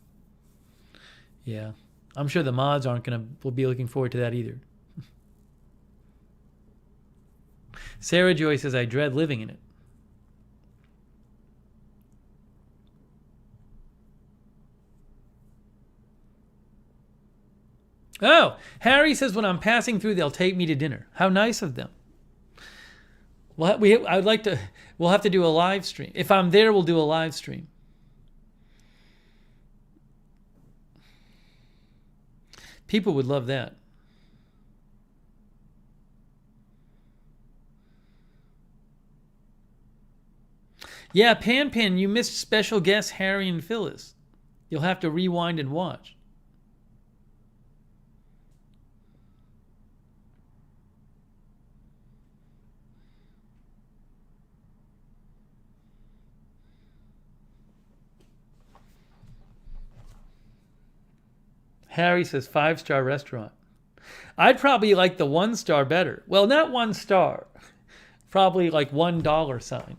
Yeah. I'm sure the mods will be looking forward to that either. Sarah Joy says, I dread living in it. Oh, Harry says when I'm passing through, they'll take me to dinner. How nice of them. We'll have to do a live stream. If I'm there, we'll do a live stream. People would love that. Yeah, Pan, you missed special guest Harry and Phyllis. You'll have to rewind and watch. Harry says 5-star restaurant. I'd probably like the 1-star better. Well, not 1 star. Probably like $1 sign.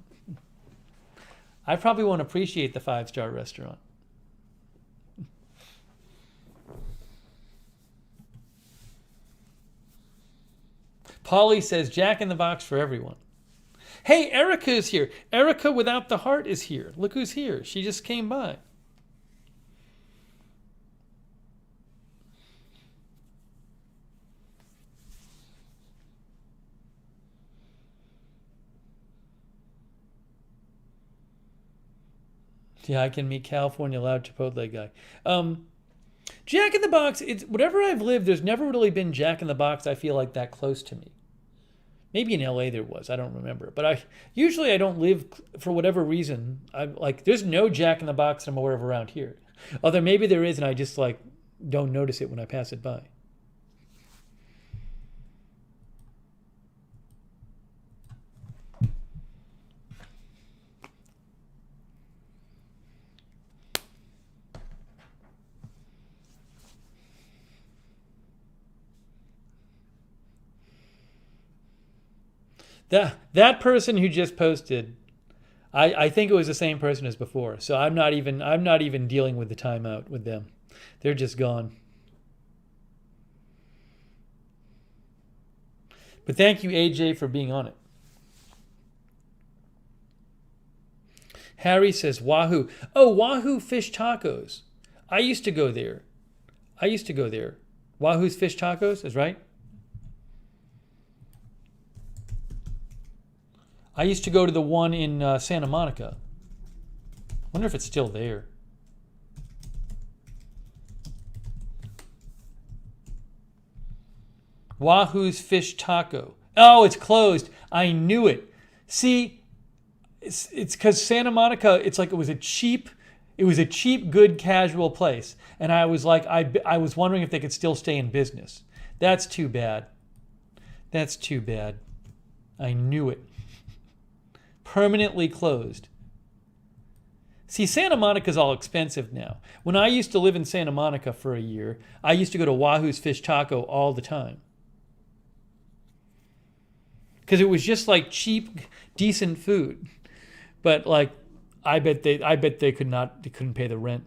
I probably won't appreciate the 5-star restaurant. Polly says Jack in the Box for everyone. Hey, Erica is here. Erica without the heart is here. Look who's here. She just came by. Yeah, I can meet California loud Chipotle guy. Jack in the Box, it's whatever I've lived, there's never really been Jack in the Box I feel like that close to me. Maybe in LA there was, I don't remember. But I don't live, for whatever reason, there's no Jack in the Box that I'm aware of around here. Although maybe there is and I just don't notice it when I pass it by. That person who just posted, I think it was the same person as before. So I'm not even dealing with the timeout with them. They're just gone. But thank you, AJ, for being on it. Harry says Wahoo. Oh, Wahoo Fish Tacos. I used to go there. Wahoo's Fish Tacos is right. I used to go to the one in Santa Monica. Wonder if it's still there. Wahoo's Fish Taco. Oh, it's closed. I knew it. See, it's because Santa Monica. It's like it was a cheap, good casual place, and I was like, I was wondering if they could still stay in business. That's too bad. I knew it. Permanently closed. See, Santa Monica's all expensive now. When I used to live in Santa Monica for a year, I used to go to Wahoo's Fish Taco all the time. Because it was just like cheap, decent food. But like, I bet they couldn't pay the rent.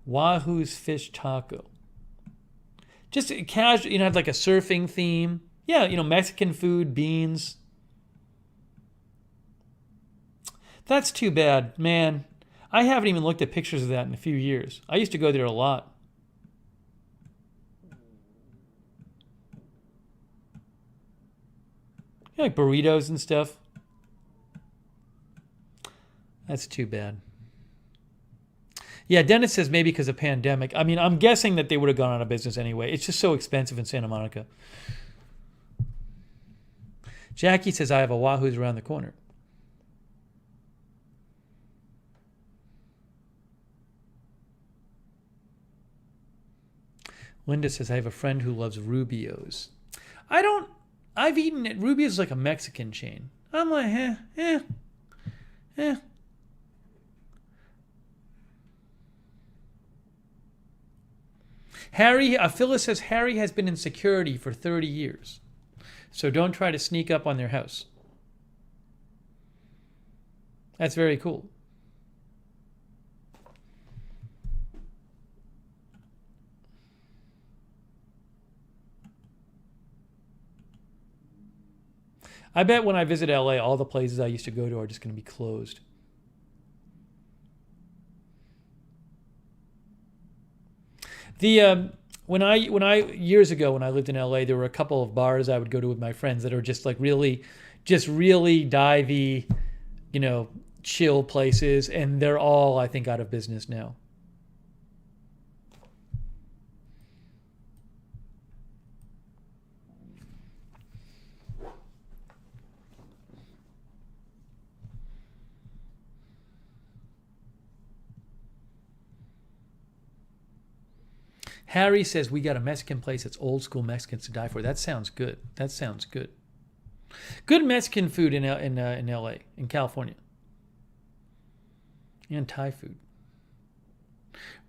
Wahoo's Fish Taco. Just casual, had like a surfing theme. Yeah, Mexican food, beans. That's too bad, man. I haven't even looked at pictures of that in a few years. I used to go there a lot. Like burritos and stuff. That's too bad. Yeah, Dennis says maybe because of pandemic. I mean, I'm guessing that they would have gone out of business anyway. It's just so expensive in Santa Monica. Jackie says I have a Wahoo's around the corner. Linda says, I have a friend who loves Rubio's. I've eaten it. Rubio's like a Mexican chain. I'm like, eh. Phyllis says, Harry has been in security for 30 years. So don't try to sneak up on their house. That's very cool. I bet when I visit LA, all the places I used to go to are just going to be closed. When I years ago when I lived in LA, there were a couple of bars I would go to with my friends that are just like really divey, chill places, and they're all, I think, out of business now. Harry says, we got a Mexican place that's old school Mexicans to die for. That sounds good. Good Mexican food in LA, in California. And Thai food.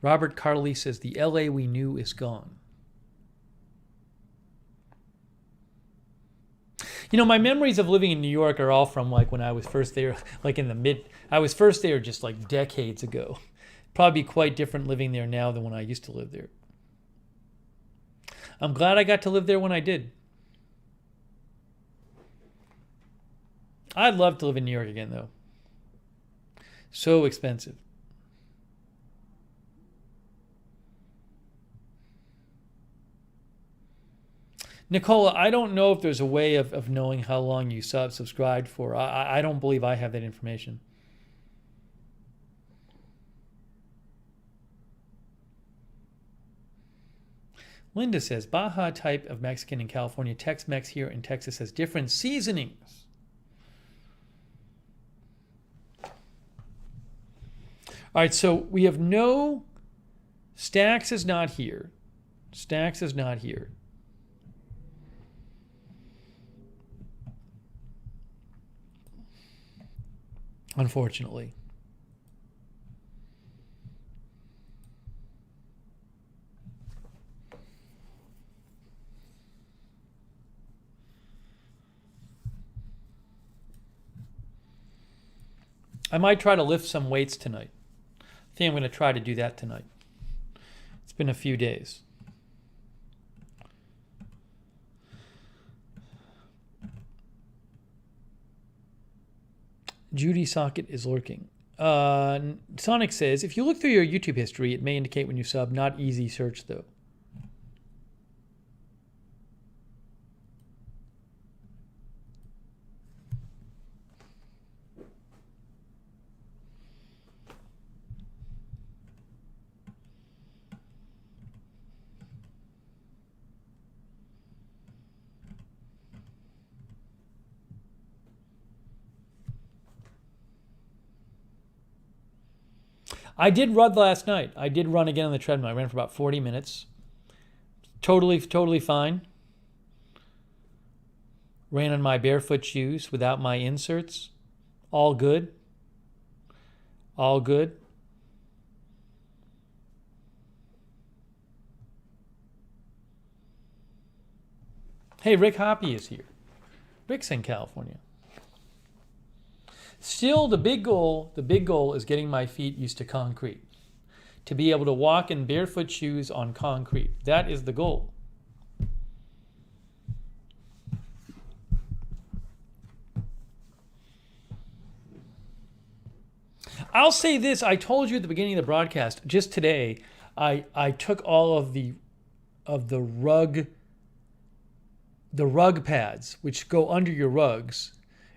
Robert Carley says, the LA we knew is gone. My memories of living in New York are all from like when I was first there, like I was first there just like decades ago. Probably quite different living there now than when I used to live there. I'm glad I got to live there when I did. I'd love to live in New York again, though. So expensive. Nicola, I don't know if there's a way of knowing how long you subscribed for. I don't believe I have that information. Linda says, Baja type of Mexican in California. Tex-Mex here in Texas has different seasonings. All right, so we have no... Stax is not here. Unfortunately. I might try to lift some weights tonight. I think I'm going to try to do that tonight. It's been a few days. Judy Socket is lurking. Sonic says, if you look through your YouTube history, it may indicate when you sub. Not easy search, though. I did run last night. I did run again on the treadmill. I ran for about 40 minutes. Totally fine. Ran on my barefoot shoes without my inserts. All good. All good. Hey, Rick Hoppy is here. Rick's in California. Still, the big goal is getting my feet used to concrete. To be able to walk in barefoot shoes on concrete. That is the goal. I'll say this, I told you at the beginning of the broadcast, just today, I took all of the rug pads, which go under your rugs,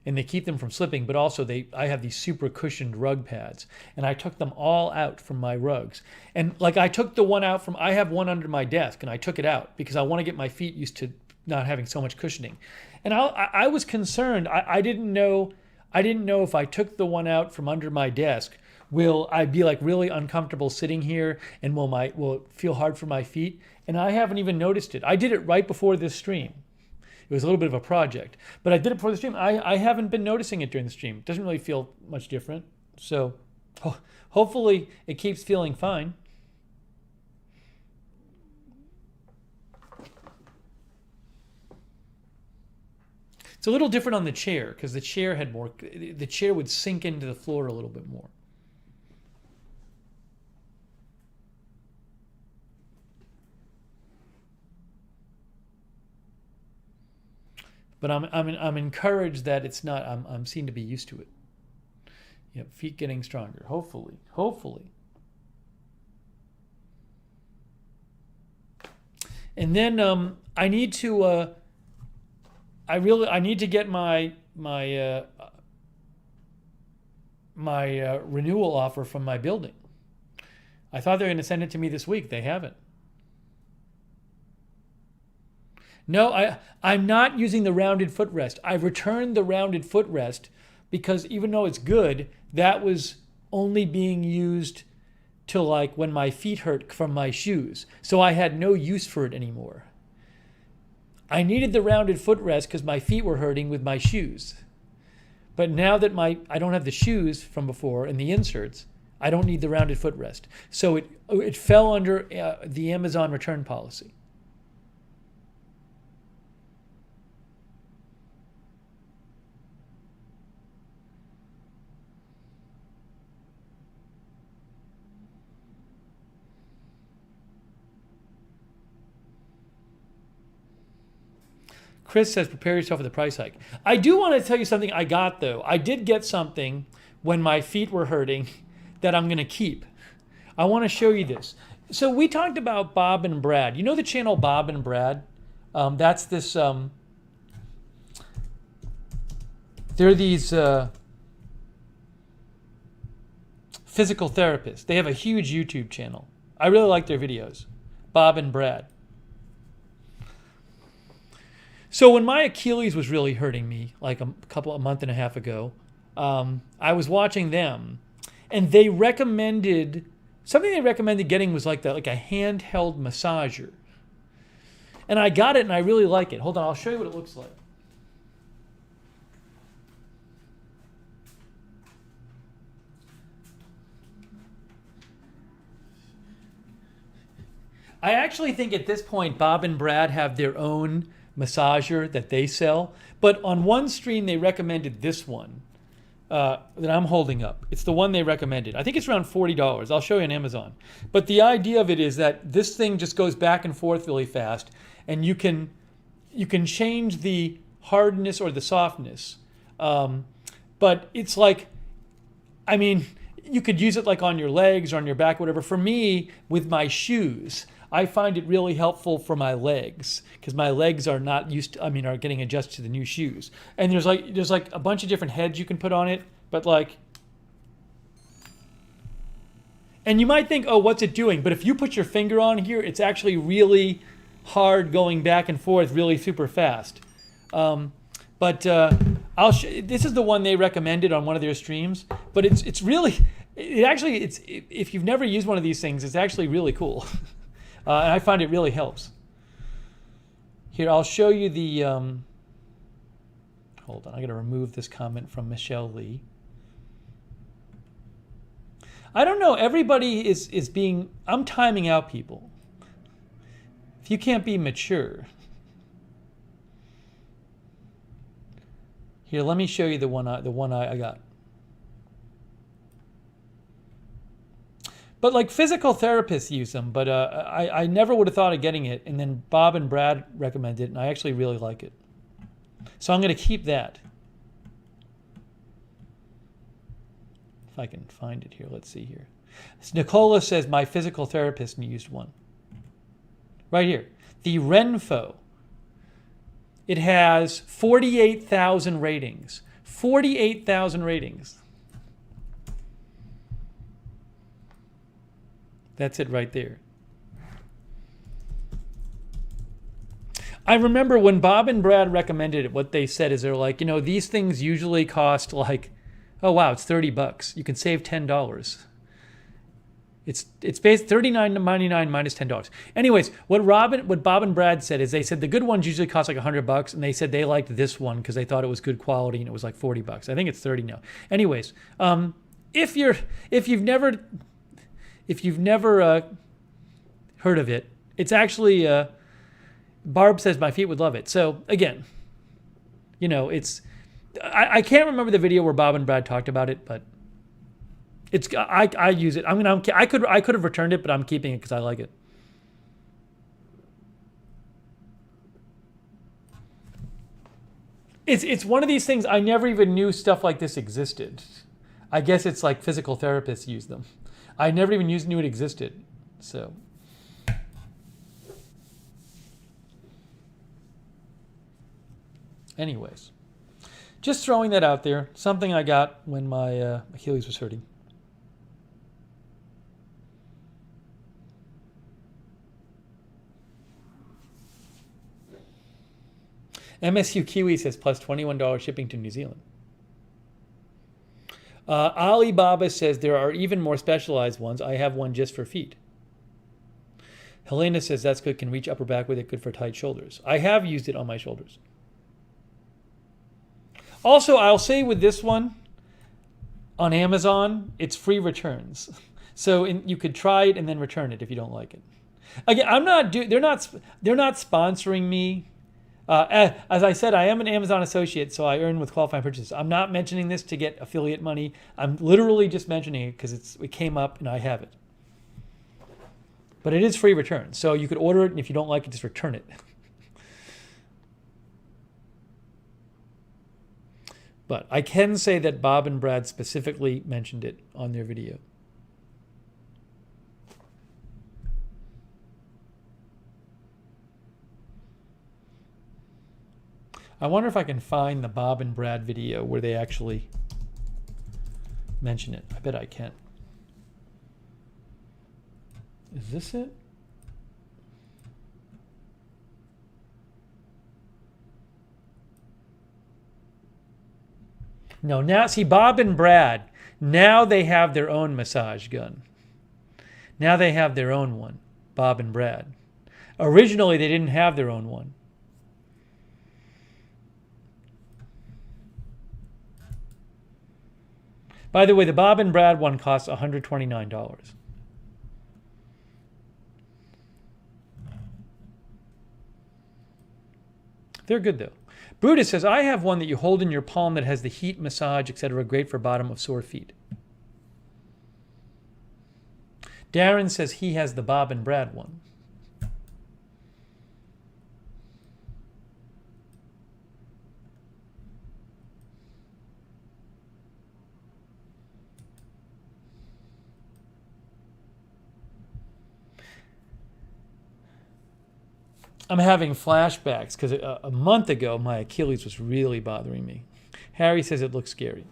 and they keep them from slipping, but also I have these super cushioned rug pads, and I took them all out from my rugs. And like I took the one out I have one under my desk, and I took it out because I want to get my feet used to not having so much cushioning. And I was concerned. I didn't know if I took the one out from under my desk, will I be like really uncomfortable sitting here, and will it feel hard for my feet? And I haven't even noticed it. I did it right before this stream. It was a little bit of a project, but I did it before the stream. I haven't been noticing it during the stream. It doesn't really feel much different. So hopefully it keeps feeling fine. It's a little different on the chair because the chair would sink into the floor a little bit more. But I'm encouraged that it's not. I'm seem to be used to it. Yep, feet getting stronger. Hopefully. And then I need to. I need to get my renewal offer from my building. I thought they were going to send it to me this week. They haven't. No, I'm not using the rounded footrest. I've returned the rounded footrest because even though it's good, that was only being used to like when my feet hurt from my shoes. So I had no use for it anymore. I needed the rounded footrest because my feet were hurting with my shoes. But now that I don't have the shoes from before and the inserts, I don't need the rounded footrest. So it fell under the Amazon return policy. Chris says, prepare yourself for the price hike. I do want to tell you something I got, though. I did get something when my feet were hurting that I'm going to keep. I want to show you this. So we talked about Bob and Brad. You know the channel Bob and Brad? That's this... they're these physical therapists. They have a huge YouTube channel. I really like their videos. Bob and Brad. So when my Achilles was really hurting me, like a month and a half ago, I was watching them, and they recommended getting was like a handheld massager, and I got it and I really like it. Hold on, I'll show you what it looks like. I actually think at this point Bob and Brad have their own massager that they sell, but on one stream they recommended this one. that I'm holding up. It's the one they recommended. I think it's around $40. I'll show you on Amazon. But the idea of it is that this thing just goes back and forth really fast, and you can change the hardness or the softness. But it's like, I mean, you could use it like on your legs or on your back, whatever. For me, with my shoes, I find it really helpful for my legs because my legs are not used to, are getting adjusted to the new shoes. And there's like a bunch of different heads you can put on it, but like, and you might think, oh, what's it doing? But if you put your finger on here, it's actually really hard going back and forth really super fast. This is the one they recommended on one of their streams, but it's really, if you've never used one of these things, it's actually really cool. And I find it really helps. Here, I'll show you the, hold on, I gotta remove this comment from Michelle Lee. I don't know, everybody is being, I'm timing out people. If you can't be mature. Here, let me show you the one I got. But like physical therapists use them, but I never would have thought of getting it. And then Bob and Brad recommended it, and I actually really like it. So I'm going to keep that. If I can find it here, let's see here. Nicola says, my physical therapist used one. Right here. The Renfo. It has 48,000 ratings. 48,000 ratings. That's it right there. I remember when Bob and Brad recommended it, what they said is they're like, these things usually cost like, oh wow, it's $30. You can save $10. It's based $39.99 minus $10. Anyways, what Bob and Brad said is they said the good ones usually cost like $100, and they said they liked this one because they thought it was good quality and it was like $40. I think it's $30 now. Anyways, if you've never heard of it, it's actually Barb says my feet would love it. So again, it's I can't remember the video where Bob and Brad talked about it, but I use it. I could have returned it, but I'm keeping it because I like it. It's one of these things I never even knew stuff like this existed. I guess it's like physical therapists use them. I never even knew it existed. So. Anyways, just throwing that out there. Something I got when my Achilles was hurting. MSU Kiwi says plus $21 shipping to New Zealand. Alibaba says there are even more specialized ones. I have one just for feet. Helena says that's good. Can reach upper back with it. Good for tight shoulders. I have used it on my shoulders. Also, I'll say with this one, on Amazon, it's free returns. So you could try it and then return it if you don't like it. Again, they're not sponsoring me. As I said, I am an Amazon associate, so I earn with qualifying purchases. I'm not mentioning this to get affiliate money. I'm literally just mentioning it because it came up and I have it. But it is free return, so you could order it, and if you don't like it, just return it. But I can say that Bob and Brad specifically mentioned it on their video. I wonder if I can find the Bob and Brad video where they actually mention it. I bet I can. Is this it? No, now see Bob and Brad, now they have their own massage gun. Now they have their own one, Bob and Brad. Originally, they didn't have their own one. By the way, the Bob and Brad one costs $129. They're good though. Brutus says, I have one that you hold in your palm that has the heat, massage, etc. Great for bottom of sore feet. Darren says he has the Bob and Brad one. I'm having flashbacks because a month ago my Achilles was really bothering me. Harry says it looks scary.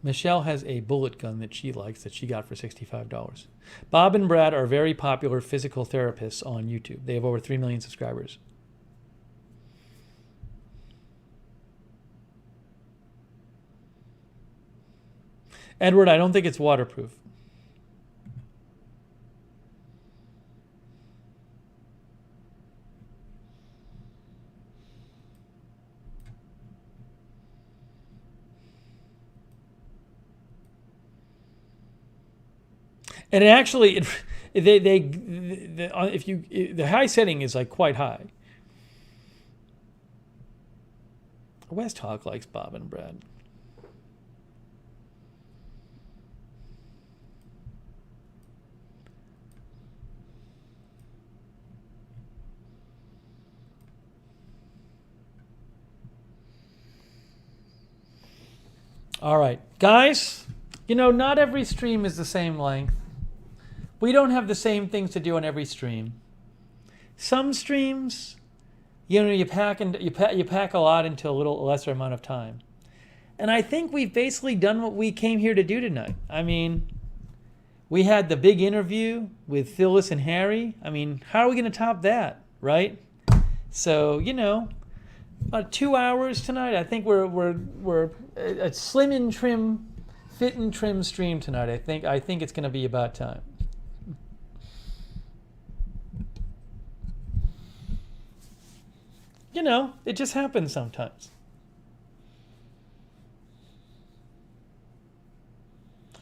Michelle has a bullet gun that she likes that she got for $65. Bob and Brad are very popular physical therapists on YouTube. They have over 3 million subscribers. Edward, I don't think it's waterproof. And it actually, the high setting is like quite high. West Hawk likes Bob and Brad. All right, guys, not every stream is the same length. We don't have the same things to do on every stream. Some streams, you pack a lot into a little lesser amount of time. And I think we've basically done what we came here to do tonight. I mean, we had the big interview with Phyllis and Harry. I mean, how are we going to top that, right? So, about 2 hours tonight. I think we're a slim and trim, fit and trim stream tonight. I think it's going to be about time. It just happens sometimes.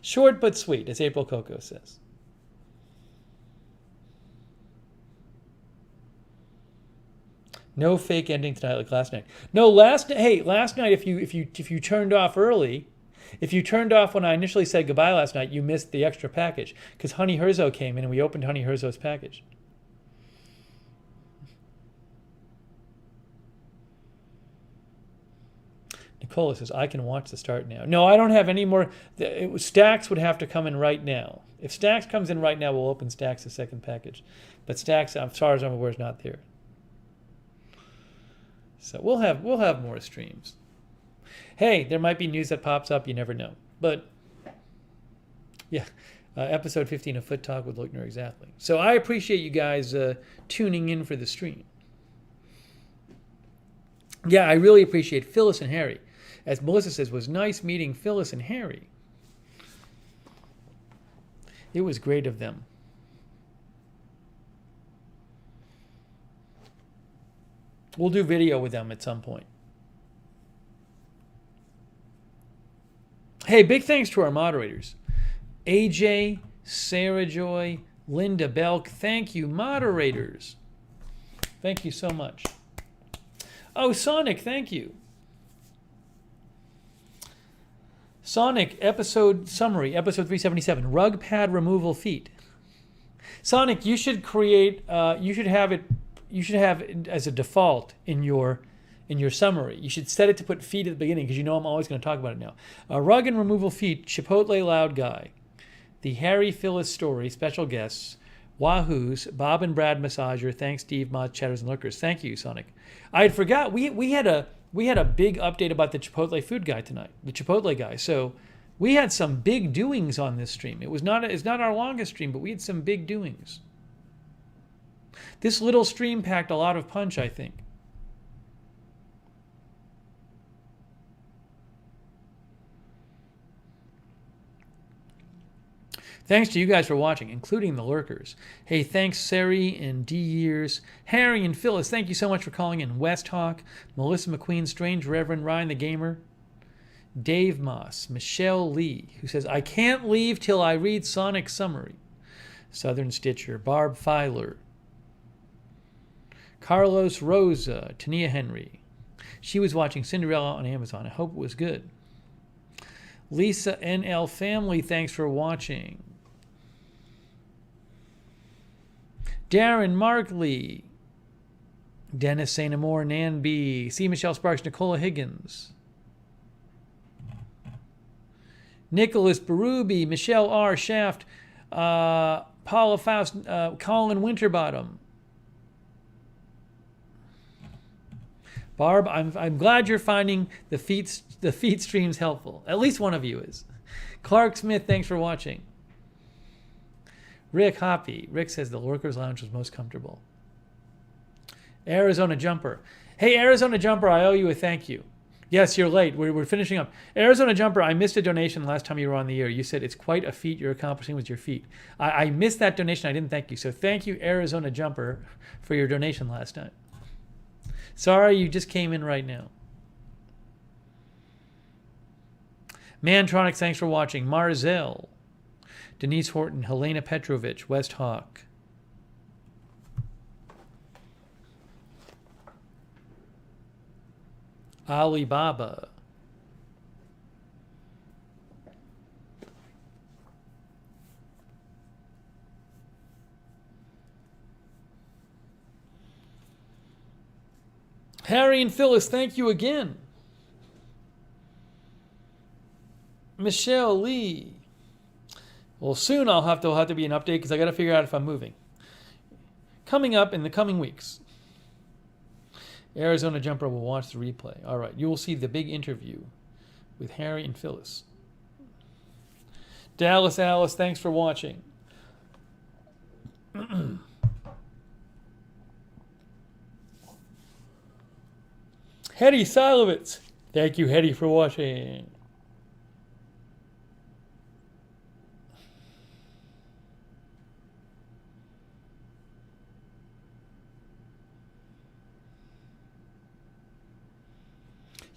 Short but sweet, as April Coco says. No fake ending tonight like last night. No, last night if you turned off early, if you turned off when I initially said goodbye last night, you missed the extra package because Honey Herzo came in and we opened Honey Herzo's package. Nicola says, I can watch the start now. No, I don't have any more. Stacks would have to come in right now. If Stacks comes in right now, we'll open Stacks' the second package. But Stacks, as far as I'm aware, is not there. So we'll have more streams. Hey, there might be news that pops up. You never know. But yeah, episode 15 of Foot Talk with Lookner, exactly. So I appreciate you guys tuning in for the stream. Yeah, I really appreciate Phyllis and Harry. As Melissa says, was nice meeting Phyllis and Harry. It was great of them. We'll do video with them at some point. Hey, big thanks to our moderators. AJ, Sarah Joy, Linda Belk. Thank you, moderators. Thank you so much. Oh, Sonic, thank you. Sonic, episode summary, episode 377, rug pad removal feet. Sonic, you should create, you should have it as a default in your summary. You should set it to put feet at the beginning because I'm always going to talk about it now. Rug and removal feet, Chipotle loud guy. The Harry Phyllis story, special guests, Wahoo's, Bob and Brad massager. Thanks, Steve, Mods, Chatters, and Lookers. Thank you, Sonic. I had forgot we had a big update about the Chipotle food guy tonight, the Chipotle guy. So we had some big doings on this stream. It's not our longest stream, but we had some big doings. This little stream packed a lot of punch, I think. Thanks to you guys for watching, including the lurkers. Hey, thanks Sari and D Years, Harry and Phyllis. Thank you so much for calling in. West Hawk, Melissa McQueen, Strange Reverend, Ryan the Gamer, Dave Moss, Michelle Lee, who says, I can't leave till I read Sonic's summary. Southern Stitcher, Barb Filer. Carlos Rosa, Tania Henry. She was watching Cinderella on Amazon. I hope it was good. Lisa NL Family, thanks for watching. Darren Markley. Dennis St. Amour, Nan B. C. Michelle Sparks, Nicola Higgins. Nicholas Berube, Michelle R. Shaft, Paula Faust, Colin Winterbottom. Barb, I'm glad you're finding the feet streams helpful. At least one of you is. Clark Smith, thanks for watching. Rick Hoppy. Rick says the Lurkers Lounge was most comfortable. Arizona Jumper. Hey, Arizona Jumper, I owe you a thank you. Yes, you're late. We're finishing up. Arizona Jumper, I missed a donation last time you were on the air. You said it's quite a feat you're accomplishing with your feet. I missed that donation. I didn't thank you. So thank you, Arizona Jumper, for your donation last time. Sorry, you just came in right now. Mantronics, thanks for watching. Marzel. Denise Horton, Helena Petrovich, West Hawk. Alibaba. Harry and Phyllis, thank you again. Michelle Lee. Well, soon I'll have to be an update because I got to figure out if I'm moving. Coming up in the coming weeks. Arizona Jumper will watch the replay. All right, you will see the big interview with Harry and Phyllis. Dallas Alice, thanks for watching. Hetty Silovitz, thank you, Hetty, for watching.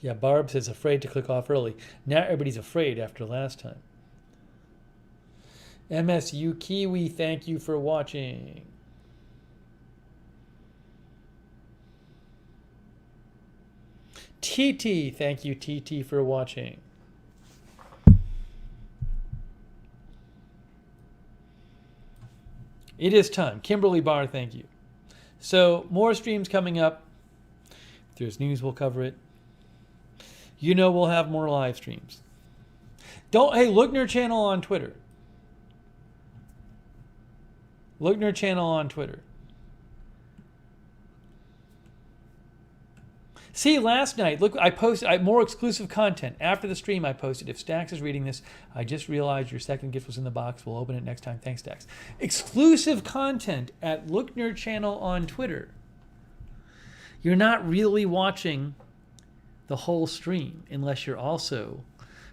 Yeah, Barb says afraid to click off early. Now everybody's afraid after last time. MSU Kiwi, thank you for watching. TT, thank you, TT, for watching. It is time. Kimberly Barr, thank you. So, more streams coming up. If there's news, we'll cover it. You know we'll have more live streams. Hey, Lookner channel on Twitter. Lookner channel on Twitter. See, last night, look, I posted more exclusive content. After the stream, I posted, if Stax is reading this, I just realized your second gift was in the box. We'll open it next time. Thanks, Stax. Exclusive content at Lookner channel on Twitter. You're not really watching the whole stream unless you're also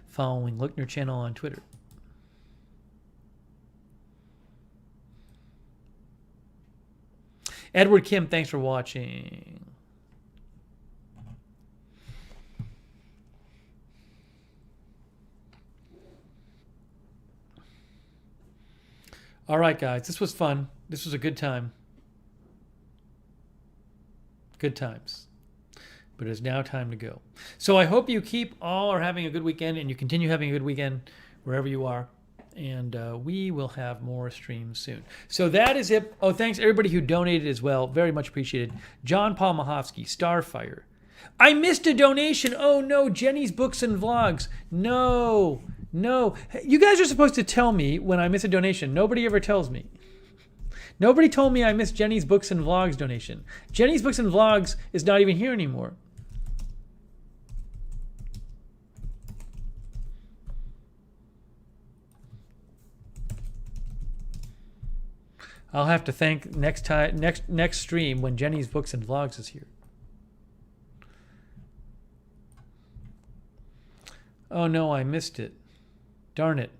following Lookner channel on Twitter. Edward Kim, thanks for watching. All right, guys, this was fun. This was a good time. Good times. But it's now time to go. So I hope you are having a good weekend, and you continue having a good weekend wherever you are. And we will have more streams soon. So that is it. Oh, thanks everybody who donated as well. Very much appreciated. John Paul Mahovsky, Starfire. I missed a donation. Oh no, Jenny's Books and Vlogs. No. You guys are supposed to tell me when I miss a donation. Nobody ever tells me. Nobody told me I missed Jenny's Books and Vlogs donation. Jenny's Books and Vlogs is not even here anymore. I'll have to thank next stream when Jenny's Books and Vlogs is here. Oh no, I missed it. Darn it.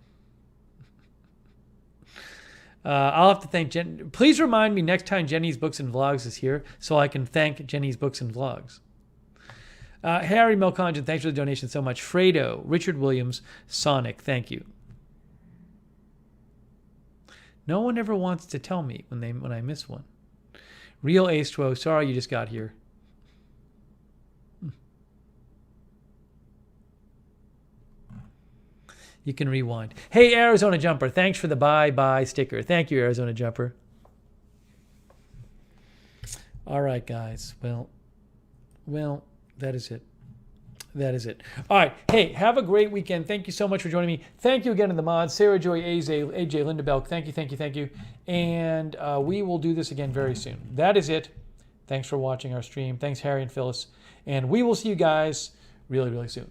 I'll have to thank Jen. Please remind me next time Jenny's Books and Vlogs is here so I can thank Jenny's Books and Vlogs. Harry Melcongen, thanks for the donation so much. Fredo, Richard Williams, Sonic, thank you. No one ever wants to tell me when I miss one. Real Astro. Sorry you just got here. You can rewind. Hey, Arizona Jumper. Thanks for the bye-bye sticker. Thank you, Arizona Jumper. All right, guys. Well, that is it. That is it. All right. Hey, have a great weekend. Thank you so much for joining me. Thank you again to the mods, Sarah Joy, AJ, Linda Belk. Thank you. And we will do this again very soon. That is it. Thanks for watching our stream. Thanks, Harry and Phyllis. And we will see you guys really, really soon.